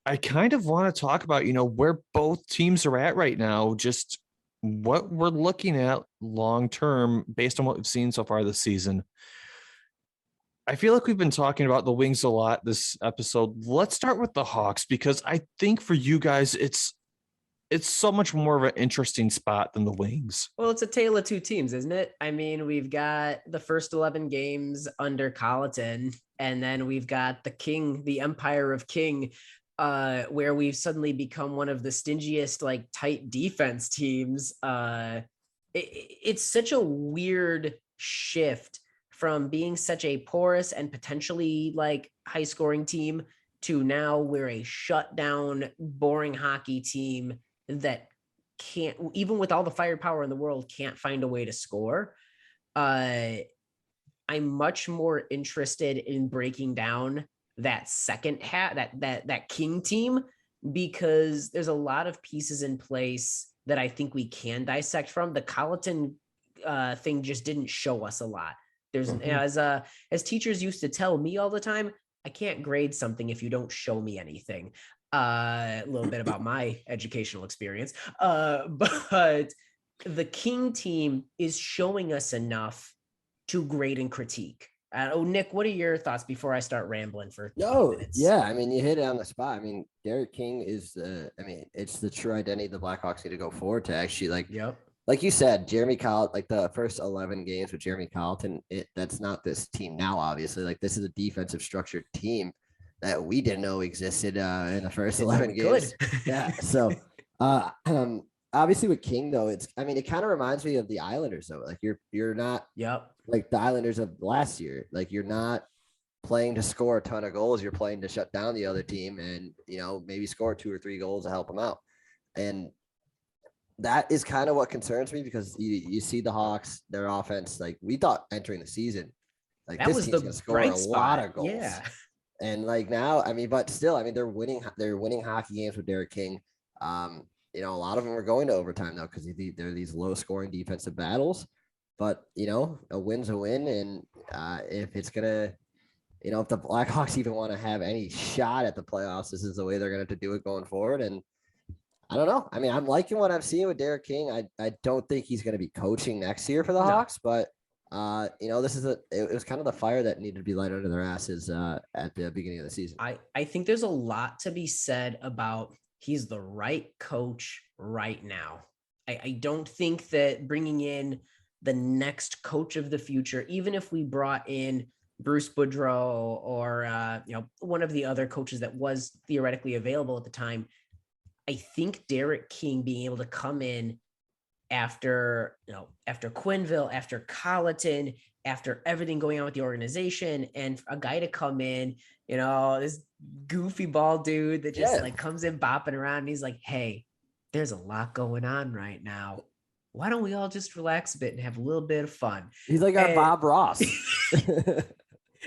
I kind of want to talk about, where both teams are at right now, just what we're looking at long term based on what we've seen so far this season. I feel like we've been talking about the Wings a lot this episode. Let's start with the Hawks, because I think for you guys, it's so much more of an interesting spot than the Wings. Well, it's a tale of two teams, isn't it? I mean, we've got the first 11 games under Colleton, and then we've got the King, the Empire of King, where we've suddenly become one of the stingiest, like, tight defense teams. It's such a weird shift from being such a porous and potentially like high scoring team to now we're a shutdown, boring hockey team that can't, even with all the firepower in the world, can't find a way to score. I'm much more interested in breaking down that second half, that King team, because there's a lot of pieces in place that I think we can dissect from. The Colleton thing just didn't show us a lot. There's as teachers used to tell me all the time, I can't grade something if you don't show me anything. A little bit about my educational experience, but the King team is showing us enough to grade and critique. Nick, what are your thoughts before I start rambling for 20 minutes? Yeah, I mean, you hit it on the spot. I mean, Derek King is it's the true identity the Blackhawks need to go forward to actually, like, like you said, Jeremy Colleton, like the first 11 games with Jeremy Colleton, that's not this team now, obviously. Like, this is a defensive structured team that we didn't know existed in the first 11 games. Yeah. So, obviously with King though, it kind of reminds me of the Islanders though. Like you're not like the Islanders of last year. Like you're not playing to score a ton of goals. You're playing to shut down the other team and, maybe score 2 or 3 goals to help them out. And that is kind of what concerns me, because you see the Hawks, their offense, like we thought entering the season, like that this team's going to score a lot of goals. Yeah. And like now, but still, they're winning hockey games with Derek King. A lot of them are going to overtime though, because they're these low scoring defensive battles, but a win's a win. And if it's going to, if the Blackhawks even want to have any shot at the playoffs, this is the way they're going to have to do it going forward. And I don't know. I'm liking what I'm seeing with Derek King. I don't think he's going to be coaching next year for the Hawks, but this is it was kind of the fire that needed to be lighted under their asses at the beginning of the season. I think there's a lot to be said about he's the right coach right now. I don't think that bringing in the next coach of the future, even if we brought in Bruce Boudreau or one of the other coaches that was theoretically available at the time, I think Derek King being able to come in after Quinville, after Colleton, after everything going on with the organization, and a guy to come in, this goofy ball dude that just like comes in bopping around and he's like, hey, there's a lot going on right now. Why don't we all just relax a bit and have a little bit of fun? He's like our Bob Ross.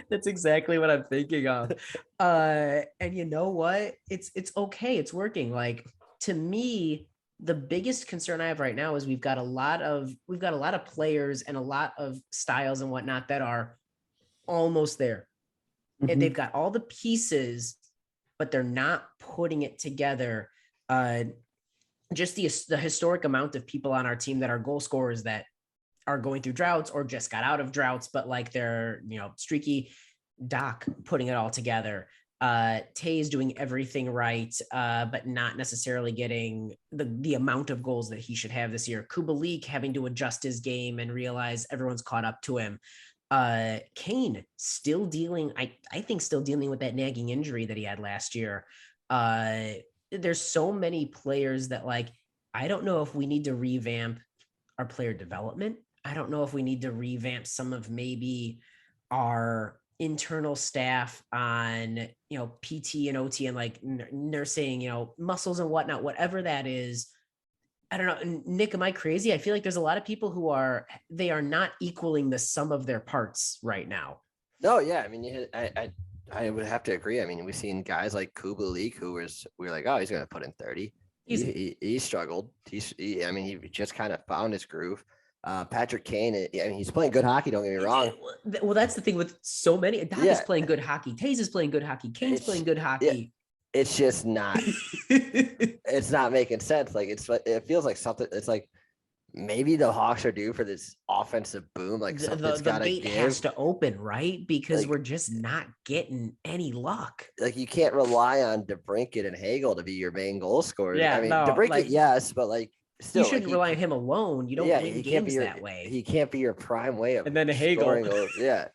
That's exactly what I'm thinking of. And you know what? It's okay. It's working. Like, to me, the biggest concern I have right now is we've got a lot of players and a lot of styles and whatnot that are almost there. Mhm. And they've got all the pieces, but they're not putting it together. Just the historic amount of people on our team that are goal scorers that are going through droughts or just got out of droughts, but like they're, streaky. Doc putting it all together. Tay's doing everything right, but not necessarily getting the amount of goals that he should have this year. Kubalik having to adjust his game and realize everyone's caught up to him. Kane still dealing, I think still dealing with that nagging injury that he had last year. There's so many players that, like, I don't know if we need to revamp our player development. I don't know if we need to revamp some of maybe our internal staff on, PT and OT and like nursing, muscles and whatnot, whatever that is. I don't know. Nick, am I crazy? I feel like there's a lot of people who they are not equaling the sum of their parts right now. No, yeah. I mean, I would have to agree. I mean, we've seen guys like Kubalik who we're like, oh, he's going to put in 30. He struggled. He just kind of found his groove. Patrick Kane, I mean, he's playing good hockey. Don't get me wrong. Well, that's the thing with so many. Doc is playing good hockey. Taze is playing good hockey. Kane's playing good hockey. Yeah, it's just not. It's not making sense. Like it feels like something. It's like maybe the Hawks are due for this offensive boom. Like something's got to give. Has to open, right? Because we're just not getting any luck. Like you can't rely on DeBrincat and Hagel to be your main goal scorers. Yeah, I mean, DeBrincat, yes, but like. Still, you shouldn't rely on him alone. You don't win games that way. He can't be your prime way of. And then Hagel. Yeah.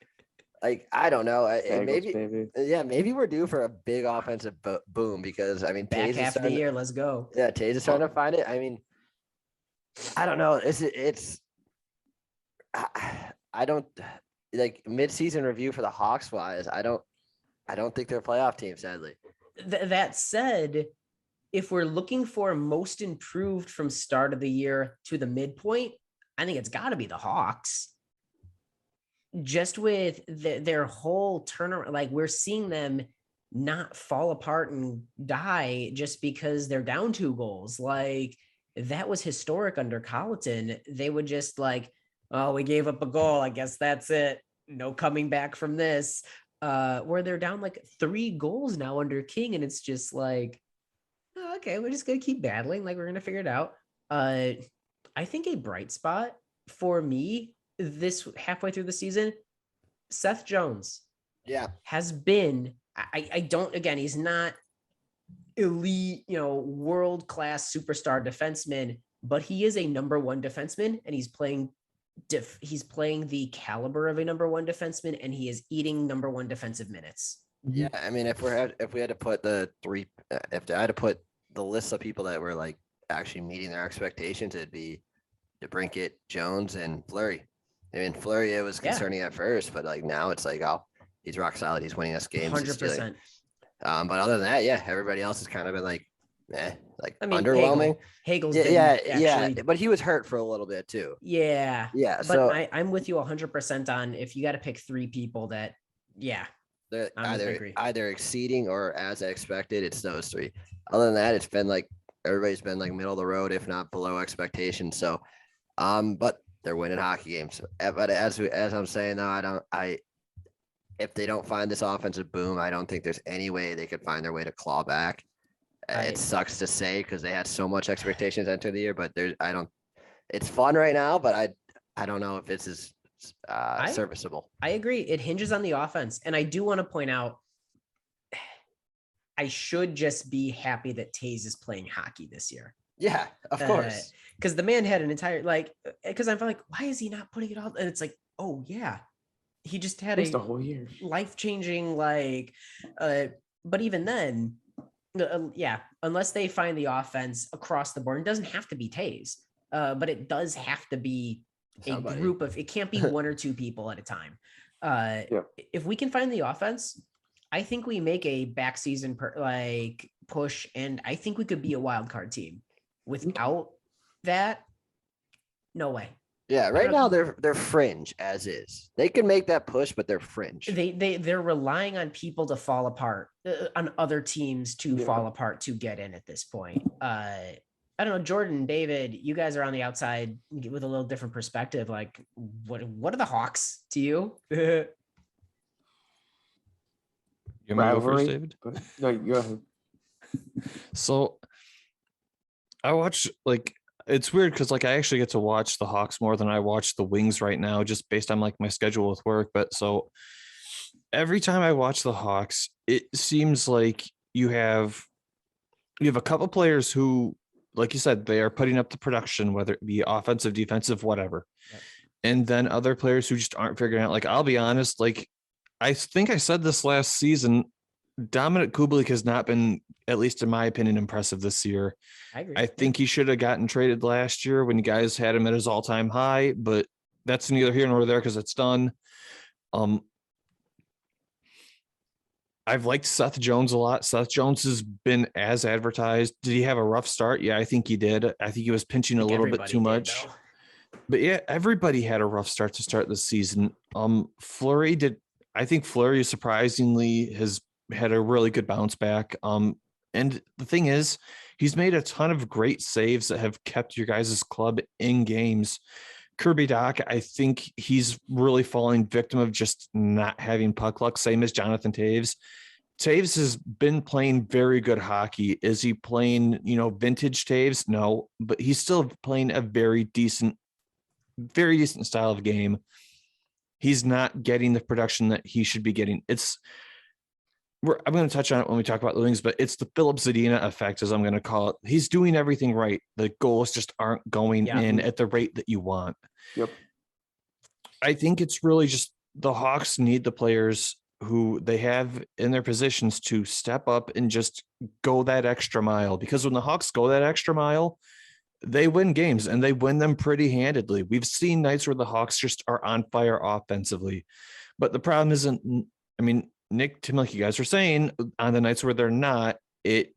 Like, I don't know. Maybe we're due for a big offensive boom because, I mean, back half of the year, let's go. Yeah, Taze is trying to find it. I mean, I don't know. I don't like mid-season review for the Hawks wise. I don't think they're a playoff team, sadly. That said, if we're looking for most improved from start of the year to the midpoint, I think it's got to be the Hawks. Just with their whole turnaround, like we're seeing them not fall apart and die just because they're down 2 goals. Like that was historic under Colleton. They would just like, oh, we gave up a goal. I guess that's it. No coming back from this. Where they're down like 3 goals now under King. And it's just like, oh, okay, we're just going to keep battling. Like we're going to figure it out. I think a bright spot for me this halfway through the season, Seth Jones has been, I don't, again, he's not elite, world-class superstar defenseman, but he is a number 1 defenseman and he's playing the caliber of a number 1 defenseman and he is eating number 1 defensive minutes. Yeah. I mean, if we had to put if I had to put the list of people that were like actually meeting their expectations, it'd be DeBrincat, Jones, and Fleury. I mean, Fleury, it was concerning at first, but like now it's like, oh, he's rock solid. He's winning us games. 100%. But other than that, everybody else has kind of been like, underwhelming. Hagel's but he was hurt for a little bit too. Yeah. But so I'm with you 100% on if you got to pick 3 people that, they're either exceeding or as expected. It's those 3. Other than that, it's been like everybody's been like middle of the road, if not below expectations. So, but they're winning hockey games. But as I'm saying though, if they don't find this offensive boom, I don't think there's any way they could find their way to claw back. It sucks to say because they had so much expectations enter the year, but it's fun right now, but I don't know if this is serviceable. I agree. It hinges on the offense. And I do want to point out, I should just be happy that Taze is playing hockey this year. Yeah, of course. because the man had an entire because I'm like, why is he not putting it all? And it's like, oh yeah, he just had Missed a a whole year. life-changing but even then, yeah, unless they find the offense across the board, it doesn't have to be Taves, but it does have to be Somebody. a group of, it can't be one or two people at a time. If we can find the offense, I think we make a back season push, and I think we could be a wild card team. Without that, no way. Yeah, right now they're fringe as is. They can make that push, but they're fringe. They're relying on people to fall apart, on other teams to fall apart to get in at this point. I don't know, Jordan, David, you guys are on the outside with a little different perspective. Like, what are the Hawks to you? You want me to go first, David? No, you go ahead. So I watch, like, it's weird because like I actually get to watch the Hawks more than I watch the Wings right now, just based on like my schedule with work. But so every time I watch the Hawks, it seems like you have a couple players who, like you said, they are putting up the production, whether it be offensive, defensive, whatever. Yep. And then other players who just aren't figuring out. Like, I'll be honest, like I think I said this last season, Dominic Kubalik has not been, at least in my opinion, impressive this year. I agree. I think he should have gotten traded last year when you guys had him at his all-time high, but that's neither here nor there because it's done. I've liked Seth Jones a lot. Seth Jones has been as advertised. Did he have a rough start? Yeah, I think he did. I think he was pinching a little bit too much. But yeah, everybody had a rough start to start the season. Fleury did. I think Fleury surprisingly has had a really good bounce back. And the thing is, he's made a ton of great saves that have kept your guys' club in games. Kirby Doc, I think he's really falling victim of just not having puck luck, same as Jonathan Taves. Taves has been playing very good hockey. Is he playing, vintage Taves? No, but he's still playing a very decent style of game. He's not getting the production that he should be getting. I'm going to touch on it when we talk about the Wings, but it's the Philip Zadina effect, as I'm going to call it. He's doing everything right. The goals just aren't going in at the rate that you want. Yep. I think it's really just the Hawks need the players who they have in their positions to step up and just go that extra mile. Because when the Hawks go that extra mile, they win games and they win them pretty handedly. We've seen nights where the Hawks just are on fire offensively. But the problem isn't, Nick, Tim, like you guys were saying, on the nights where they're not, it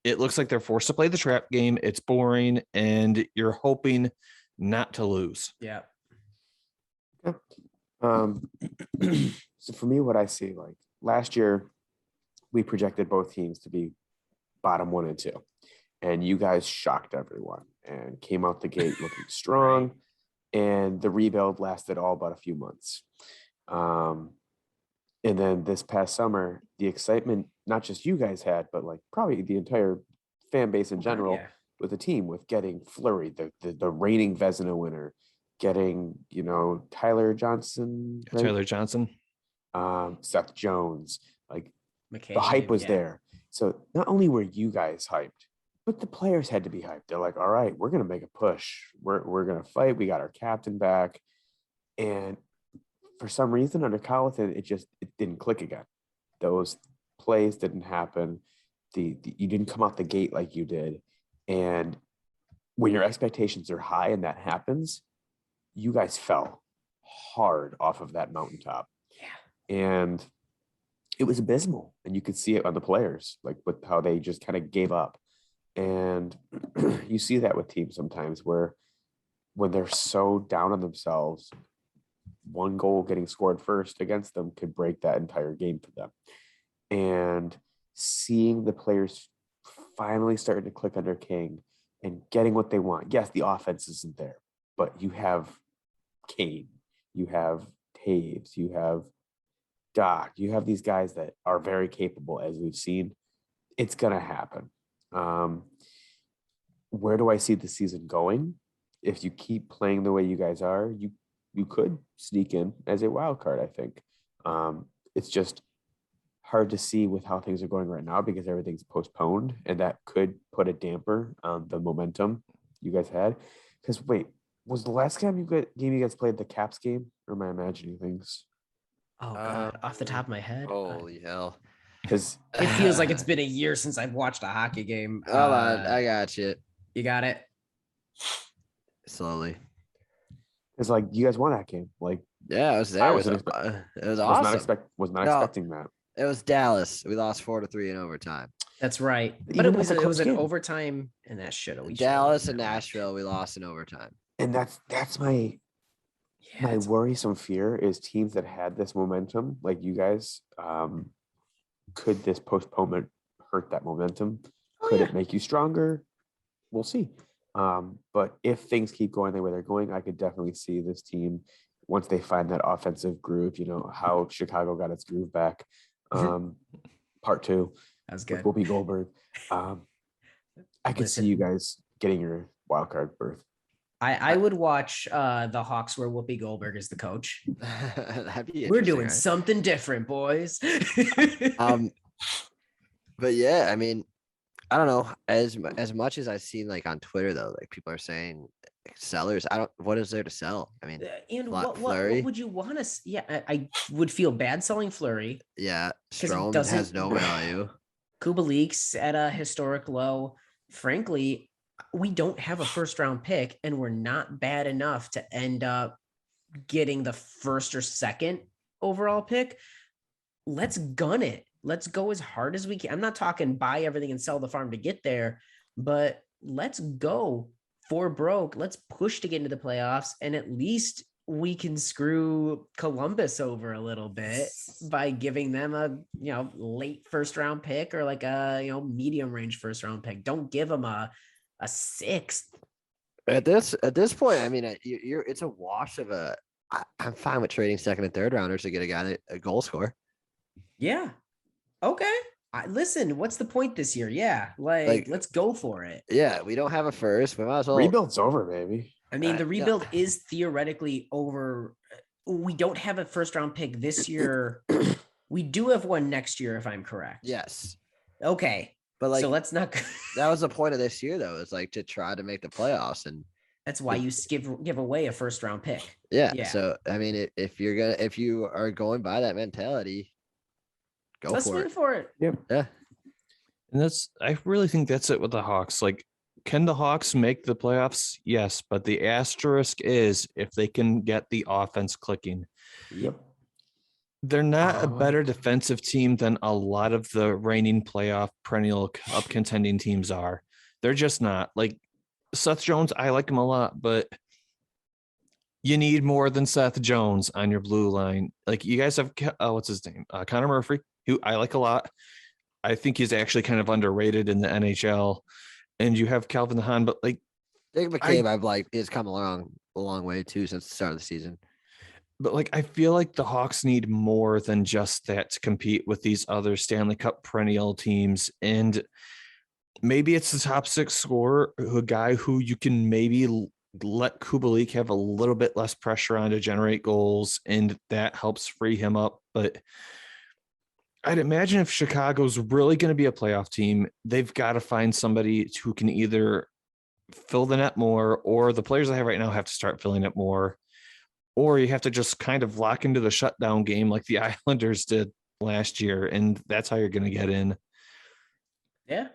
looks like they're forced to play the trap game. It's boring, and you're hoping not to lose. Yeah. So for me, what I see, like last year, we projected both teams to be bottom 1 and 2, and you guys shocked everyone and came out the gate looking strong, and the rebuild lasted all about a few months. And then this past summer, the excitement, not just you guys had, but like probably the entire fan base in general with the team, with getting Fleury, the reigning Vezina winner, getting, Tyler Johnson. Right? Tyler Johnson. Seth Jones. Like McCabe, the hype was there. So not only were you guys hyped, but the players had to be hyped. They're like, all right, we're going to make a push. We're going to fight. We got our captain back. And for some reason under Colleton, it didn't click again. Those plays didn't happen. You didn't come out the gate like you did. And when your expectations are high and that happens, you guys fell hard off of that mountaintop. Yeah. And it was abysmal. And you could see it on the players, like with how they just kind of gave up. And you see that with teams sometimes where when they're so down on themselves, one goal getting scored first against them could break that entire game for them. And seeing the players finally starting to click under King and getting what they want. Yes, the offense isn't there, but you have Kane, you have Taves, you have Doc, you have these guys that are very capable, as we've seen. It's going to happen. Where do I see the season going? If you keep playing the way you guys are, you could sneak in as a wild card, I think. It's just hard to see with how things are going right now because everything's postponed, and that could put a damper on the momentum you guys had. Because wait, was the last game you guys played the Caps game, or am I imagining things? Oh God, off the top of my head, Holy hell. Because it feels like it's been a year since I've watched a hockey game. Hold on, I got you. You got it. Slowly. it's like you guys won that game. Like Yeah, I was there. I It was, wasn't expect- it was was awesome. not No. expecting that. It was Dallas. We lost 4-3 in overtime. That's right. But Even it was with a it was close an game. overtime, and that should have Dallas and Nashville, we lost in overtime. And that's my worrisome fear is teams that had this momentum, like you guys. Could this postponement hurt that momentum? Could it make you stronger? We'll see. But if things keep going the way they're going, I could definitely see this team once they find that offensive groove. You know how Chicago got its groove back. Part 2. That's with good. Whoopi Goldberg. I could see you guys getting your wild card berth. I would watch the Hawks where Whoopi Goldberg is the coach. That'd be We're interesting, doing right? something different, boys. But yeah, I mean, I don't know. As much as I've seen like on Twitter though, like people are saying sellers. What is there to sell? I mean, And what Fleury? would you want to? Yeah, I would feel bad selling Fleury. Yeah, 'Cause it Strome doesn't- has no value. Kubalik's at a historic low. Frankly, we don't have a first round pick, and we're not bad enough to end up getting the first or second overall pick. Let's gun it. Let's go as hard as we can. I'm not talking buy everything and sell the farm to get there, but let's go for broke. Let's push to get into the playoffs, and at least we can screw Columbus over a little bit by giving them a late first round pick or like a medium range first round pick. Don't give them a sixth. At this point, I mean, it's a wash of a. I'm fine with trading second and third rounders to get a guy a goal scorer. Yeah. Okay. Listen, what's the point this year? Yeah, like let's go for it. Yeah, we don't have a first. We might as well. Rebuild's over, baby. I mean, the Yeah. rebuild is theoretically over. We don't have a first round pick this year. We do have one next year, if I'm correct. Yes, Okay. but like so let's not. that was the point of this year, though. Is like to try to make the playoffs, and That's why you give away a first round pick. yeah. Yeah. So I mean, if you are going by that mentality, go Let's for swing it. for it. Yeah. And I really think that's it with the Hawks. Like, can the Hawks make the playoffs? Yes, but the asterisk is if they can get the offense clicking. Yep. They're not a Oh. better defensive team than a lot of the reigning playoff perennial cup contending teams are. They're just not. Like Seth Jones, I like him a lot, but you need more than Seth Jones on your blue line. Like you guys have, what's his name? Connor Murphy, who I like a lot. I think he's actually kind of underrated in the NHL. And you have Calvin Hahn, but like Jake McCabe, I've like has come along a long way too since the start of the season. But like I feel like the Hawks need more than just that to compete with these other Stanley Cup perennial teams. And maybe it's the top 6 scorer, a guy who you can maybe let Kubalik have a little bit less pressure on to generate goals, and that helps free him up. But I'd imagine if Chicago's really going to be a playoff team, they've got to find somebody who can either fill the net more, or the players they have right now have to start filling it more, or you have to just kind of lock into the shutdown game like the Islanders did last year, and that's how you're going to get in. Yeah.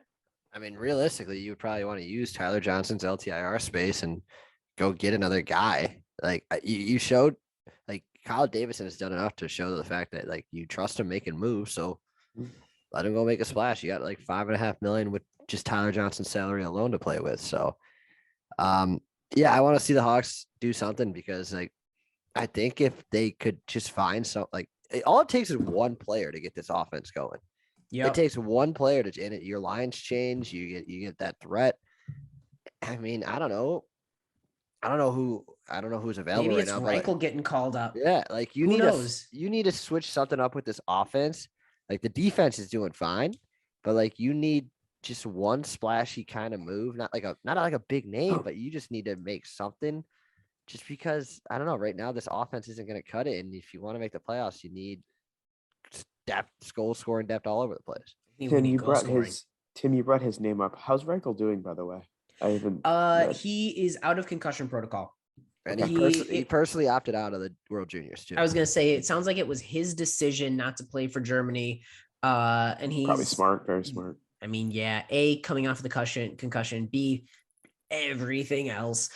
I mean, realistically, you would probably want to use Tyler Johnson's LTIR space and go get another guy. Like you showed, like Kyle Davidson has done enough to show the fact that like you trust him making moves. So let him go make a splash. You got like $5.5 million with just Tyler Johnson's salary alone to play with. So, yeah, I want to see the Hawks do something because like I think if they could just find all it takes is one player to get this offense going. Yeah. It takes one player to, and your lines change. You get that threat. I mean, I don't know who's available Maybe right it's now. But Reichel getting called up. yeah, like Who knows? You need to switch something up with this offense. Like the defense is doing fine, but like you need just one splashy kind of move, not like a big name, but you just need to make something. Just because I don't know, right now this offense isn't going to cut it, and if you want to make the playoffs, you need depth, goal scoring depth all over the place. I think we Tim, need you goal brought scoring. his name up. How's Reichel doing, by the way? I haven't. He is out of concussion protocol. And Okay. he personally opted out of the World Juniors too. I was gonna say it sounds like it was his decision not to play for Germany. And he's Probably smart, very smart. I mean, yeah, A, coming off of the concussion, B, everything else.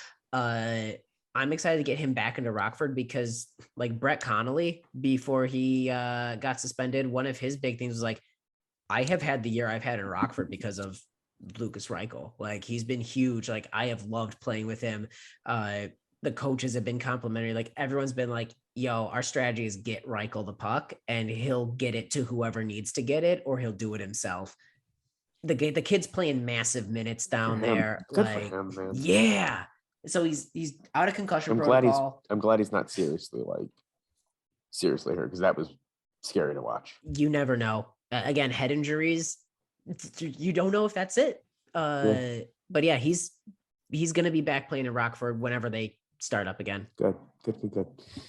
I'm excited to get him back into Rockford because, like Brett Connolly, before he got suspended, one of his big things was like, I have had the year I've had in Rockford because of Lucas Reichel. Like, he's been huge. Like, I have loved playing with him. The coaches have been complimentary. Like, everyone's been like, yo, our strategy is get Reichel the puck and he'll get it to whoever needs to get it, or he'll do it himself. The kid's playing massive minutes down there. Good like, for him, man. yeah. So he's out of concussion I'm protocol. glad he's not seriously hurt, because that was scary to watch. You never know. Again, head injuries, you don't know if that's it. But yeah, he's gonna be back playing in Rockford whenever they start up again. Good.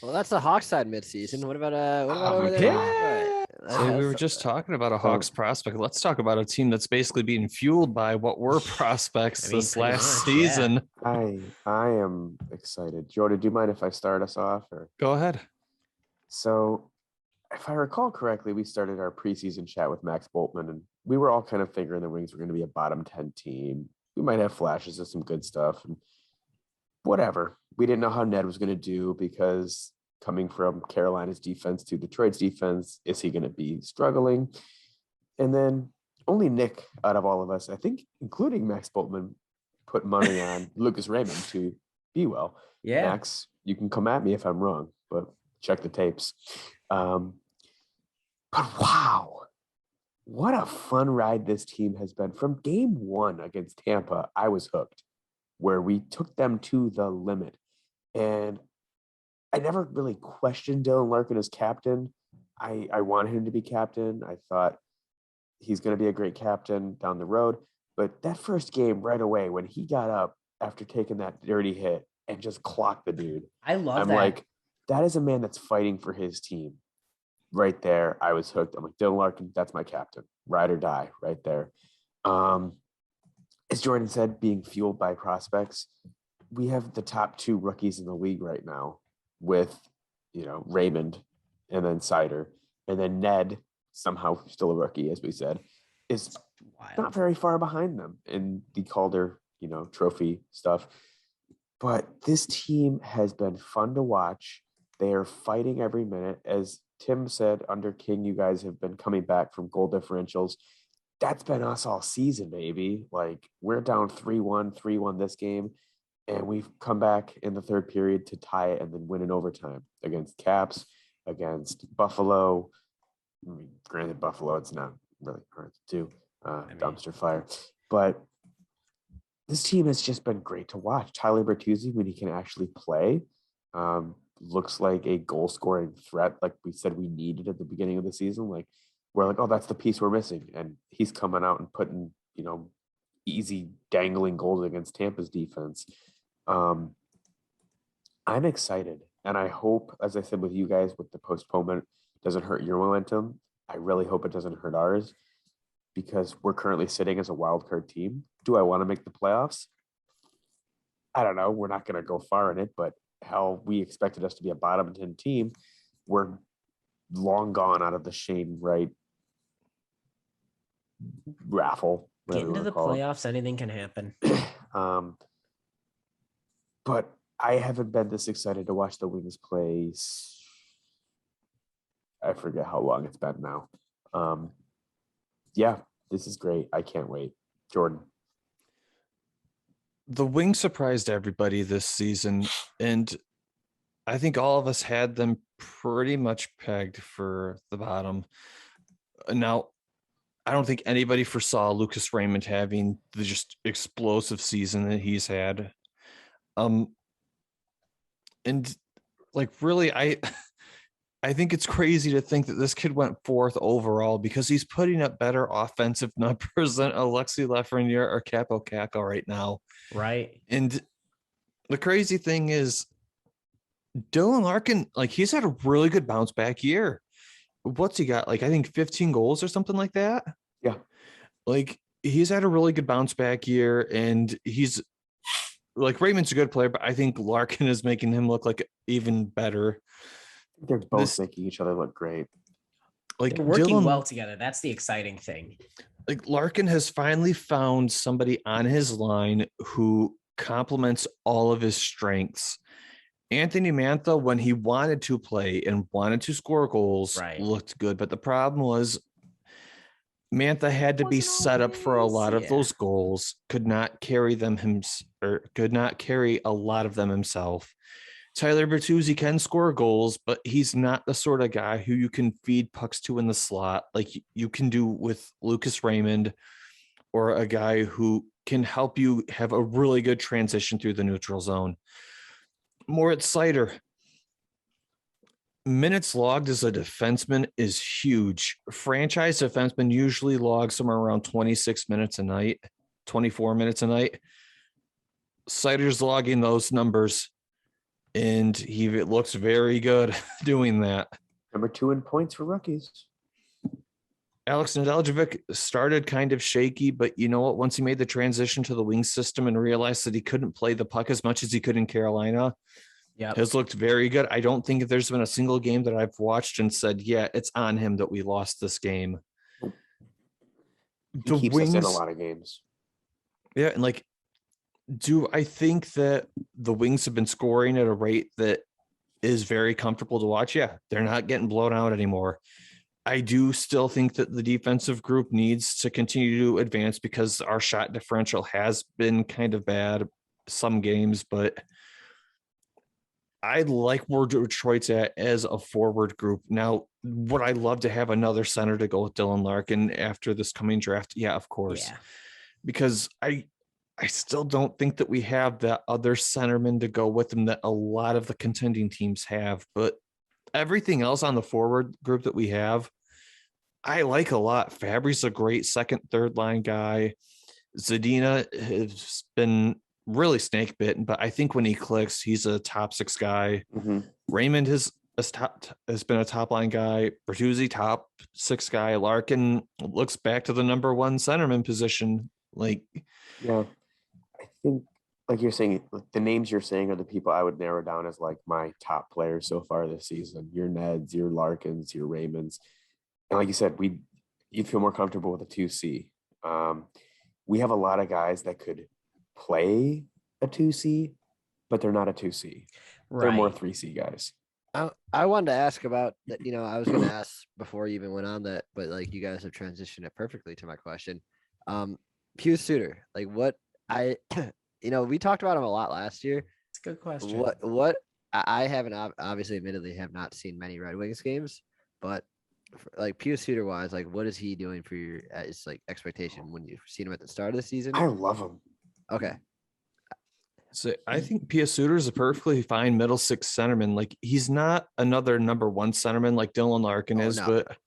Well, that's the Hawks side midseason. What about over there? Yeah. Right. So we were just talking about a Hawks prospect. Let's talk about a team that's basically being fueled by what were prospects this pretty last much, season. I am excited. Jordan, do you mind if I start us off? Or Go ahead. so, if I recall correctly, we started our preseason chat with Max Boltman, and we were all kind of figuring the Wings were going to be a bottom 10 team. We might have flashes of some good stuff, and whatever. We didn't know how Ned was going to do, because coming from Carolina's defense to Detroit's defense, is he going to be struggling? And then only Nick, out of all of us, I think, including Max Boltman, put money on Lucas Raymond to be well. Yeah. Max, you can come at me if I'm wrong, but check the tapes. But wow, what a fun ride this team has been. From game one against Tampa, I was hooked, where we took them to the limit. And I never really questioned Dylan Larkin as captain. I wanted him to be captain. I thought he's going to be a great captain down the road. But that first game right away, when he got up after taking that dirty hit and just clocked the dude, I'm that. like, that is a man that's fighting for his team. Right there, I was hooked. I'm like, Dylan Larkin, that's my captain. Ride or die right there. As Jordan said, being fueled by prospects, we have the top two rookies in the league right now with, Raymond and then Sider. And then Ned, somehow still a rookie, as we said, is not very far behind them in the Calder, trophy stuff. But this team has been fun to watch. They are fighting every minute. As Tim said, under King, you guys have been coming back from goal differentials. That's been us all season, baby. Like, we're down 3-1 this game, and we've come back in the third period to tie it and then win in overtime against Caps, against Buffalo. I mean, granted, Buffalo, it's not really hard to do. Dumpster fire. But this team has just been great to watch. Tyler Bertuzzi, when he can actually play, looks like a goal-scoring threat, like we said we needed at the beginning of the season. Like, we're like, oh, that's the piece we're missing. And he's coming out and putting, easy dangling goals against Tampa's defense. I'm excited. And I hope, as I said with you guys, with the postponement, doesn't hurt your momentum. I really hope it doesn't hurt ours, because we're currently sitting as a wild card team. Do I want to make the playoffs? I don't know. We're not going to go far in it, but hell, we expected us to be a bottom 10 team. We're long gone out of the Shane Wright raffle. Get into the playoffs, anything can happen. But I haven't been this excited to watch the Wings play. I forget how long it's been now. Yeah, this is great. I can't wait. Jordan. The Wings surprised everybody this season, and I think all of us had them pretty much pegged for the bottom. Now, I don't think anybody foresaw Lucas Raymond having the just explosive season that he's had. And like, really, I think it's crazy to think that this kid went fourth overall, because he's putting up better offensive numbers than Alexei Lafreniere or Capo Caco right now. Right. And the crazy thing is, Dylan Larkin, like, he's had a really good bounce back year. what's he got? Like, I think 15 goals or something like that. Yeah. Like, he's had a really good bounce back year, and he's like, Raymond's a good player, but I think Larkin is making him look like even better. They're both making each other look great. Like, They're working Dylan, well together. That's the exciting thing. like, Larkin has finally found somebody on his line who complements all of his strengths. Anthony Mantha, when he wanted to play and wanted to score goals, Right. looked good. But the problem was Mantha had to be Wasn't set up for a lot of always, those goals, could not carry them could not carry a lot of them himself. Tyler Bertuzzi can score goals, but he's not the sort of guy who you can feed pucks to in the slot like you can do with Lucas Raymond, or a guy who can help you have a really good transition through the neutral zone. Moritz Seider, minutes logged as a defenseman is huge. Franchise defensemen usually log somewhere around 26 minutes a night, 24 minutes a night. Seider's logging those numbers, and he looks very good doing that. Number 2 in points for rookies. Alex Nedeljkovic started kind of shaky, but you know what? Once he made the transition to the wing system and realized that he couldn't play the puck as much as he could in Carolina, has looked very good. I don't think there's been a single game that I've watched and said, yeah, it's on him that we lost this game. He keeps us in a lot of games. Yeah, and like, do I think that the Wings have been scoring at a rate that is very comfortable to watch? Yeah, they're not getting blown out anymore. I do still think that the defensive group needs to continue to advance because our shot differential has been kind of bad some games, but I like where Detroit's at as a forward group. Now, would I love to have another center to go with Dylan Larkin after this coming draft? Yeah, of course. Yeah. Because I still don't think that we have that other centerman to go with him that a lot of the contending teams have. But everything else on the forward group that we have, I like a lot. Fabry's a great second, third line guy. Zadina has been really snake bitten, but I think when he clicks, he's a top 6 guy. Mm-hmm. Raymond has been a top line guy. Bertuzzi, top 6 guy. Larkin looks back to the number 1 centerman position. Like, yeah, I think like you're saying, the names you're saying are the people I would narrow down as like my top players so far this season. Your Neds, your Larkins, your Raymonds, and like you said, you'd feel more comfortable with a 2C. We have a lot of guys that could play a 2C, but they're not a 2C. Right. They're more 3C guys. I wanted to ask about that. You know, I was going to ask before you even went on that, but like you guys have transitioned it perfectly to my question. Pius Suter, like what we talked about him a lot last year. It's a good question. What I haven't obviously admittedly have not seen many Red Wings games, but like Pius Suter wise, like what is he doing for your like expectation when you've seen him at the start of the season? I love him. Okay. So I think Pius Suter is a perfectly fine middle 6 centerman. Like, he's not another number 1 centerman like Dylan Larkin is, no. but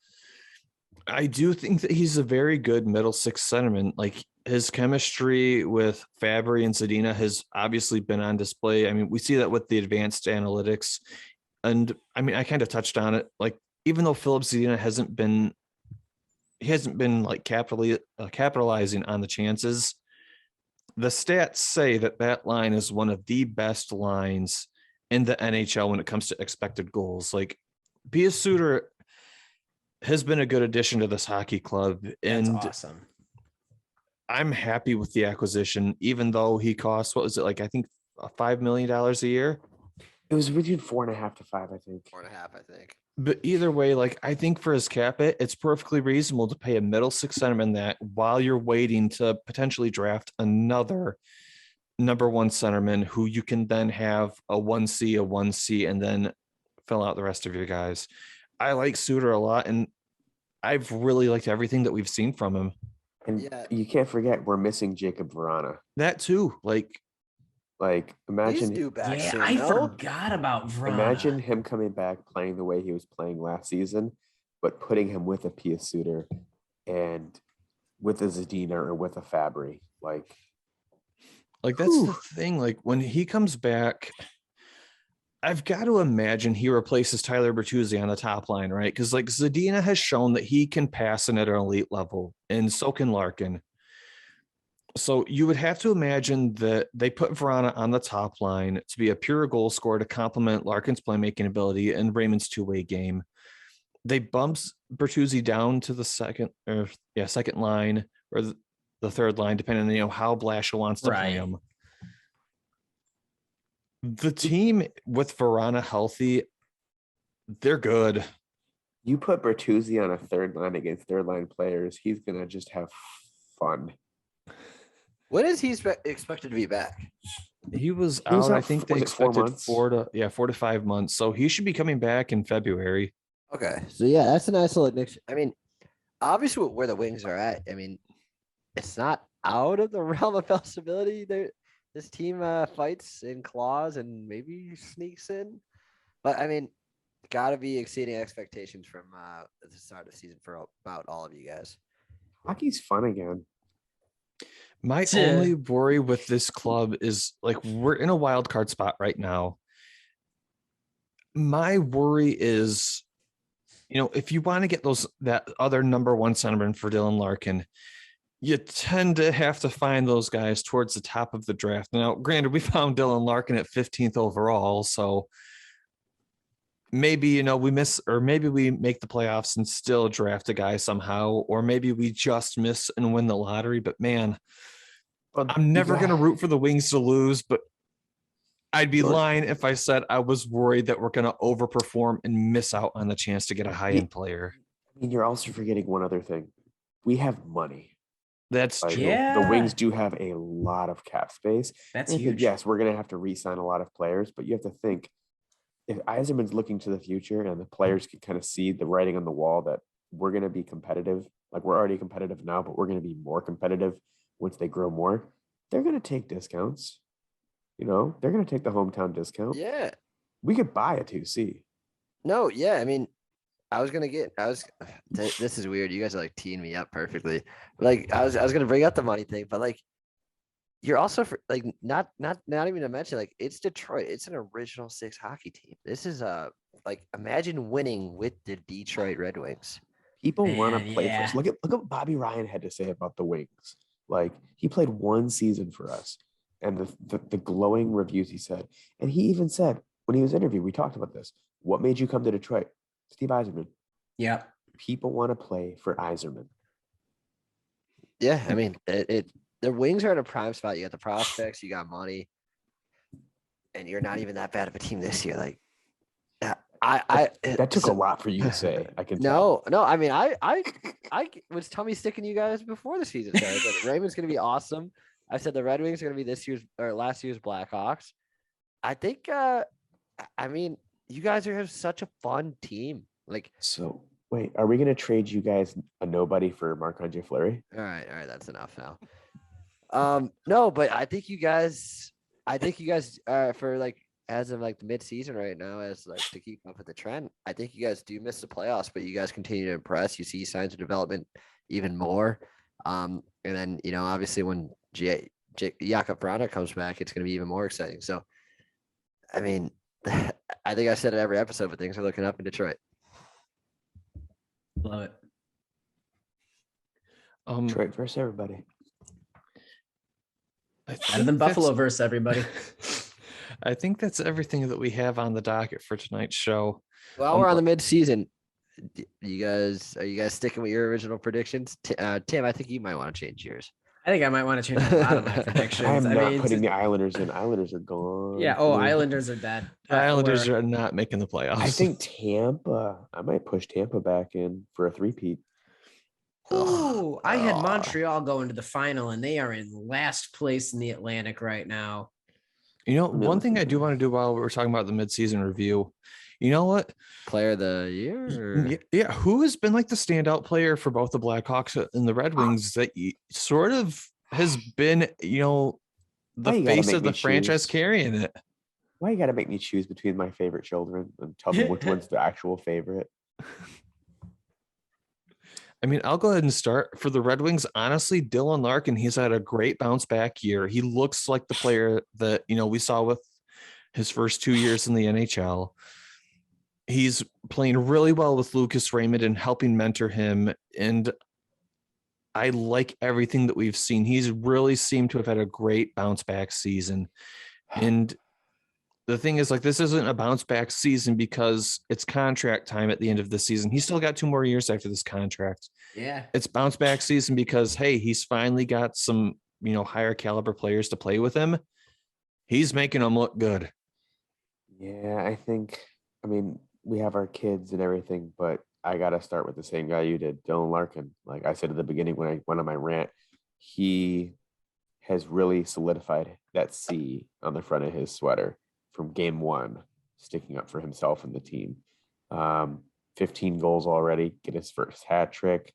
I do think that he's a very good middle 6 centerman. Like, his chemistry with Fabry and Zadina has obviously been on display. I mean, we see that with the advanced analytics. And I mean, I kind of touched on it. Like, even though Philip Zadina hasn't been like capitalizing on the chances, the stats say that line is one of the best lines in the NHL when it comes to expected goals. Like, Pius Suter has been a good addition to this hockey club. That's and awesome. I'm happy with the acquisition, even though he costs, what was it, like, I think $5 million a year? It was between 4.5 to 5, I think. 4.5, I think. But either way, like, I think for his cap hit, it's perfectly reasonable to pay a middle 6 centerman that while you're waiting to potentially draft another number 1 centerman who you can then have a 1C, and then fill out the rest of your guys. I like Suter a lot, and I've really liked everything that we've seen from him. And you can't forget we're missing Jacob Verana. That too. Like imagine. I forgot about Verana. Imagine him coming back playing the way he was playing last season, but putting him with a Pius Suter and with a Zadina or with a Fabry. Like that's the thing. Like, when he comes back, I've got to imagine he replaces Tyler Bertuzzi on the top line, right? Because like Zadina has shown that he can pass it at an elite level, and so can Larkin. So you would have to imagine that they put Verana on the top line to be a pure goal scorer to complement Larkin's playmaking ability and Raymond's two-way game. They bumps Bertuzzi down to the second line or the third line, depending on how Blashill wants to play him. The team with Verana healthy, they're good. You put Bertuzzi on a third line against third line players, he's gonna just have fun. When is he expected to be back? He was out. I think they expected 4 to 5 months. So he should be coming back in February. Okay, so yeah, that's a nice little addiction. I mean, obviously where the Wings are at, I mean, it's not out of the realm of possibility. This team fights and claws and maybe sneaks in, but I mean, got to be exceeding expectations from the start of the season for about all of you guys. Hockey's fun again. My only worry with this club is like we're in a wild card spot right now. My worry is, if you want to get that other number one centerman for Dylan Larkin, you tend to have to find those guys towards the top of the draft. Now, granted, we found Dylan Larkin at 15th overall, so maybe we miss, or maybe we make the playoffs and still draft a guy somehow, or maybe we just miss and win the lottery. But man, I'm never going to root for the Wings to lose, but I'd be lying if I said I was worried that we're going to overperform and miss out on the chance to get a high-end player. I mean, you're also forgetting one other thing. We have money. That's true. The Wings do have a lot of cap space. That's huge. Yes, we're going to have to re-sign a lot of players, but you have to think, if Yzerman's looking to the future and the players can kind of see the writing on the wall that we're going to be competitive, like we're already competitive now, but we're going to be more competitive once they grow more, they're going to take discounts. They're going to take the hometown discount. Yeah. We could buy a 2C. No, yeah. I mean, this is weird. You guys are like teeing me up perfectly. Like I was going to bring up the money thing, but like, you're also not even to mention, like, it's Detroit. It's an original 6 hockey team. This is imagine winning with the Detroit Red Wings. People want to play for us. Look at what Bobby Ryan had to say about the Wings. Like, he played 1 season for us, and the glowing reviews he said. And he even said, when he was interviewed, we talked about this. What made you come to Detroit? Steve Yzerman. Yeah. People want to play for Yzerman. Yeah, I mean, the Wings are in a prime spot. You got the prospects, you got money, and you're not even that bad of a team this year. Like, that took a lot for you to say. I can tell. No. I mean, I was tummy sticking you guys before the season started. Raymond's going to be awesome. I said the Red Wings are going to be this year's or last year's Blackhawks. I think. I mean, you guys are such a fun team. Like, so. Wait, are we going to trade you guys a nobody for Marc-Andre Fleury? All right, that's enough now. No, but I think you guys for like as of like the mid-season right now, as like to keep up with the trend, I think you guys do miss the playoffs, but you guys continue to impress. You see signs of development even more. And then, obviously when Jakub Vrana comes back, it's going to be even more exciting. So, I mean, I think I said it every episode, but things are looking up in Detroit. Love it. Detroit versus everybody. Better than Buffalo versus everybody. I think that's everything that we have on the docket for tonight's show. Well, we're on the mid-season. Are you guys sticking with your original predictions? Tim, I think you might want to change yours. I think I might want to change a lot of my predictions. I'm not putting the Islanders in. Islanders are gone. Yeah. Oh, Islanders are dead. The Islanders are not making the playoffs. I think Tampa. I might push Tampa back in for a three-peat. Oh, I had Montreal go into the final, and they are in last place in the Atlantic right now. One thing I do want to do while we're talking about the midseason review, you know what? Player of the year? Yeah. Who has been like the standout player for both the Blackhawks and the Red Wings that sort of has been, the face of the franchise carrying it? Why you got to make me choose between my favorite children and tell them which one's the actual favorite? I mean, I'll go ahead and start. For the Red Wings, honestly, Dylan Larkin, he's had a great bounce back year. He looks like the player that, we saw with his first 2 years in the NHL. He's playing really well with Lucas Raymond and helping mentor him. And I like everything that we've seen. He's really seemed to have had a great bounce back season. And the thing is, like, this isn't a bounce back season because it's contract time at the end of the season. He's still got 2 more years after this contract. Yeah. It's bounce back season because, hey, he's finally got some, higher caliber players to play with him. He's making them look good. Yeah, I mean, we have our kids and everything, but I got to start with the same guy you did, Dylan Larkin. Like I said at the beginning when I went on my rant, he has really solidified that C on the front of his sweater from game one, sticking up for himself and the team. 15 goals already, get his first hat trick,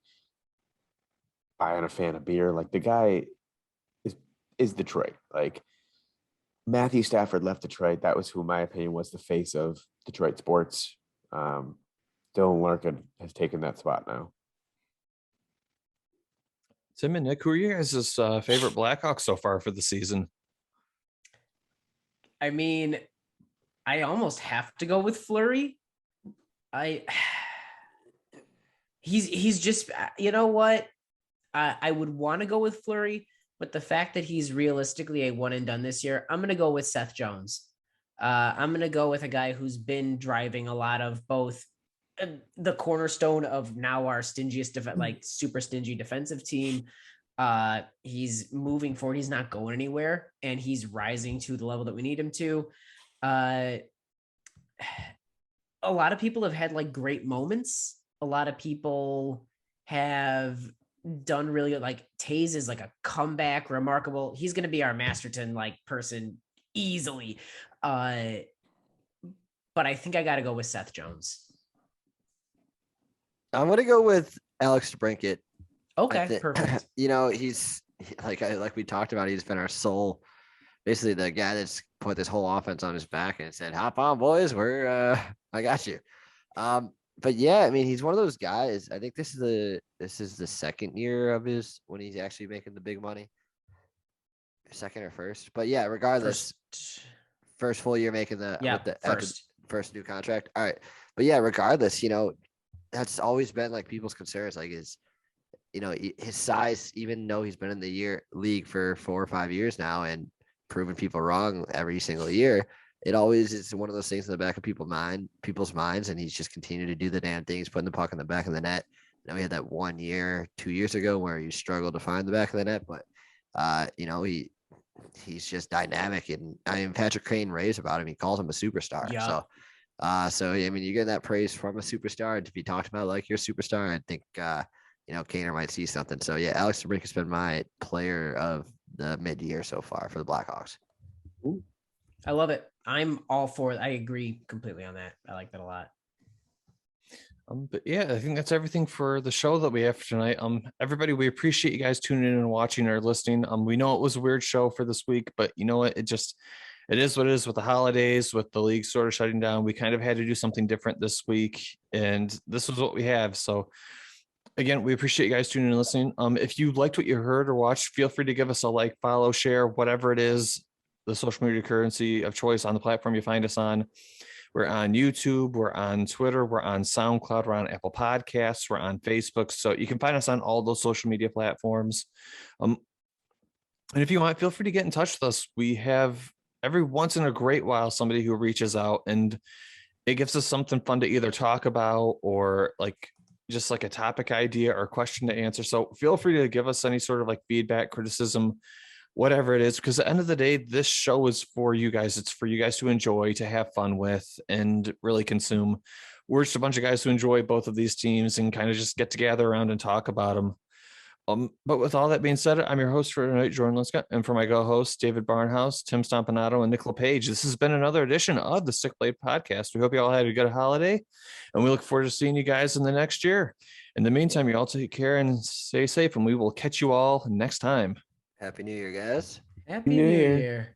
buying a fan of beer. Like the guy is Detroit. Like Matthew Stafford left Detroit. That was who, in my opinion, was the face of Detroit sports. Dylan Larkin has taken that spot now. Tim and Nick, who are you guys' favorite Blackhawks so far for the season? I mean, I almost have to go with Fleury. He's just, you know what? I would want to go with Fleury, but the fact that he's realistically a one and done this year, I'm going to go with Seth Jones. I'm going to go with a guy who's been driving a lot of both the cornerstone of now our stingiest, super stingy defensive team. He's moving forward. He's not going anywhere, and he's rising to the level that we need him to. A lot of people have had like great moments. A lot of people have done really like Taze is like a comeback, remarkable. He's going to be our Masterton like person easily. But I think I got to go with Seth Jones. I'm going to go with Alex DeBrincat. Okay, perfect. He's like we talked about, he's been our sole, basically the guy that's put this whole offense on his back and said, hop on boys, I got you. But yeah, I mean, he's one of those guys. I think this is the second year of his when he's actually making the big money. Second or first, but yeah, regardless, first full year making first new contract. All right, but yeah, regardless, that's always been like people's concerns, like his size, even though he's been in the league for 4 or 5 years now and proven people wrong every single year. It always is one of those things in the back of people's minds, and he's just continued to do the damn things, putting the puck in the back of the net. Now we had that 1 year, 2 years ago where he struggled to find the back of the net, but he's just dynamic. And I mean, Patrick Crane raves about him. He calls him a superstar. Yeah. So I mean, you get that praise from a superstar, and to be talked about like you're a superstar, I think Kaner might see something. So yeah, Alex DeBrincat has been my player of the mid-year so far for the Blackhawks. Ooh. I love it. I'm all for it. I agree completely on that. I like that a lot. But yeah, I think that's everything for the show that we have for tonight. Everybody, we appreciate you guys tuning in and watching or listening. We know it was a weird show for this week, but you know what? It is what it is with the holidays, with the league sort of shutting down. We kind of had to do something different this week, and this was what we have. So again, we appreciate you guys tuning in and listening. If you liked what you heard or watched, feel free to give us a like, follow, share, whatever it is, the social media currency of choice on the platform you find us on. We're on YouTube, we're on Twitter, we're on SoundCloud, we're on Apple Podcasts, we're on Facebook. So you can find us on all those social media platforms. And if you want, feel free to get in touch with us. We have every once in a great while somebody who reaches out, and it gives us something fun to either talk about or like just like a topic idea or question to answer. So feel free to give us any sort of like feedback, criticism, whatever it is, because at the end of the day, this show is for you guys. It's for you guys to enjoy, to have fun with, and really consume. We're just a bunch of guys who enjoy both of these teams and kind of just get together around and talk about them. But with all that being said, I'm your host for tonight, Jordan Liska, and for my co-hosts, David Barnhouse, Tim Stompanato, and Nick LePage. This has been another edition of the Stick Blade Podcast. We hope you all had a good holiday, and we look forward to seeing you guys in the next year. In the meantime, you all take care and stay safe, and we will catch you all next time. Happy New Year, guys. Happy New Year.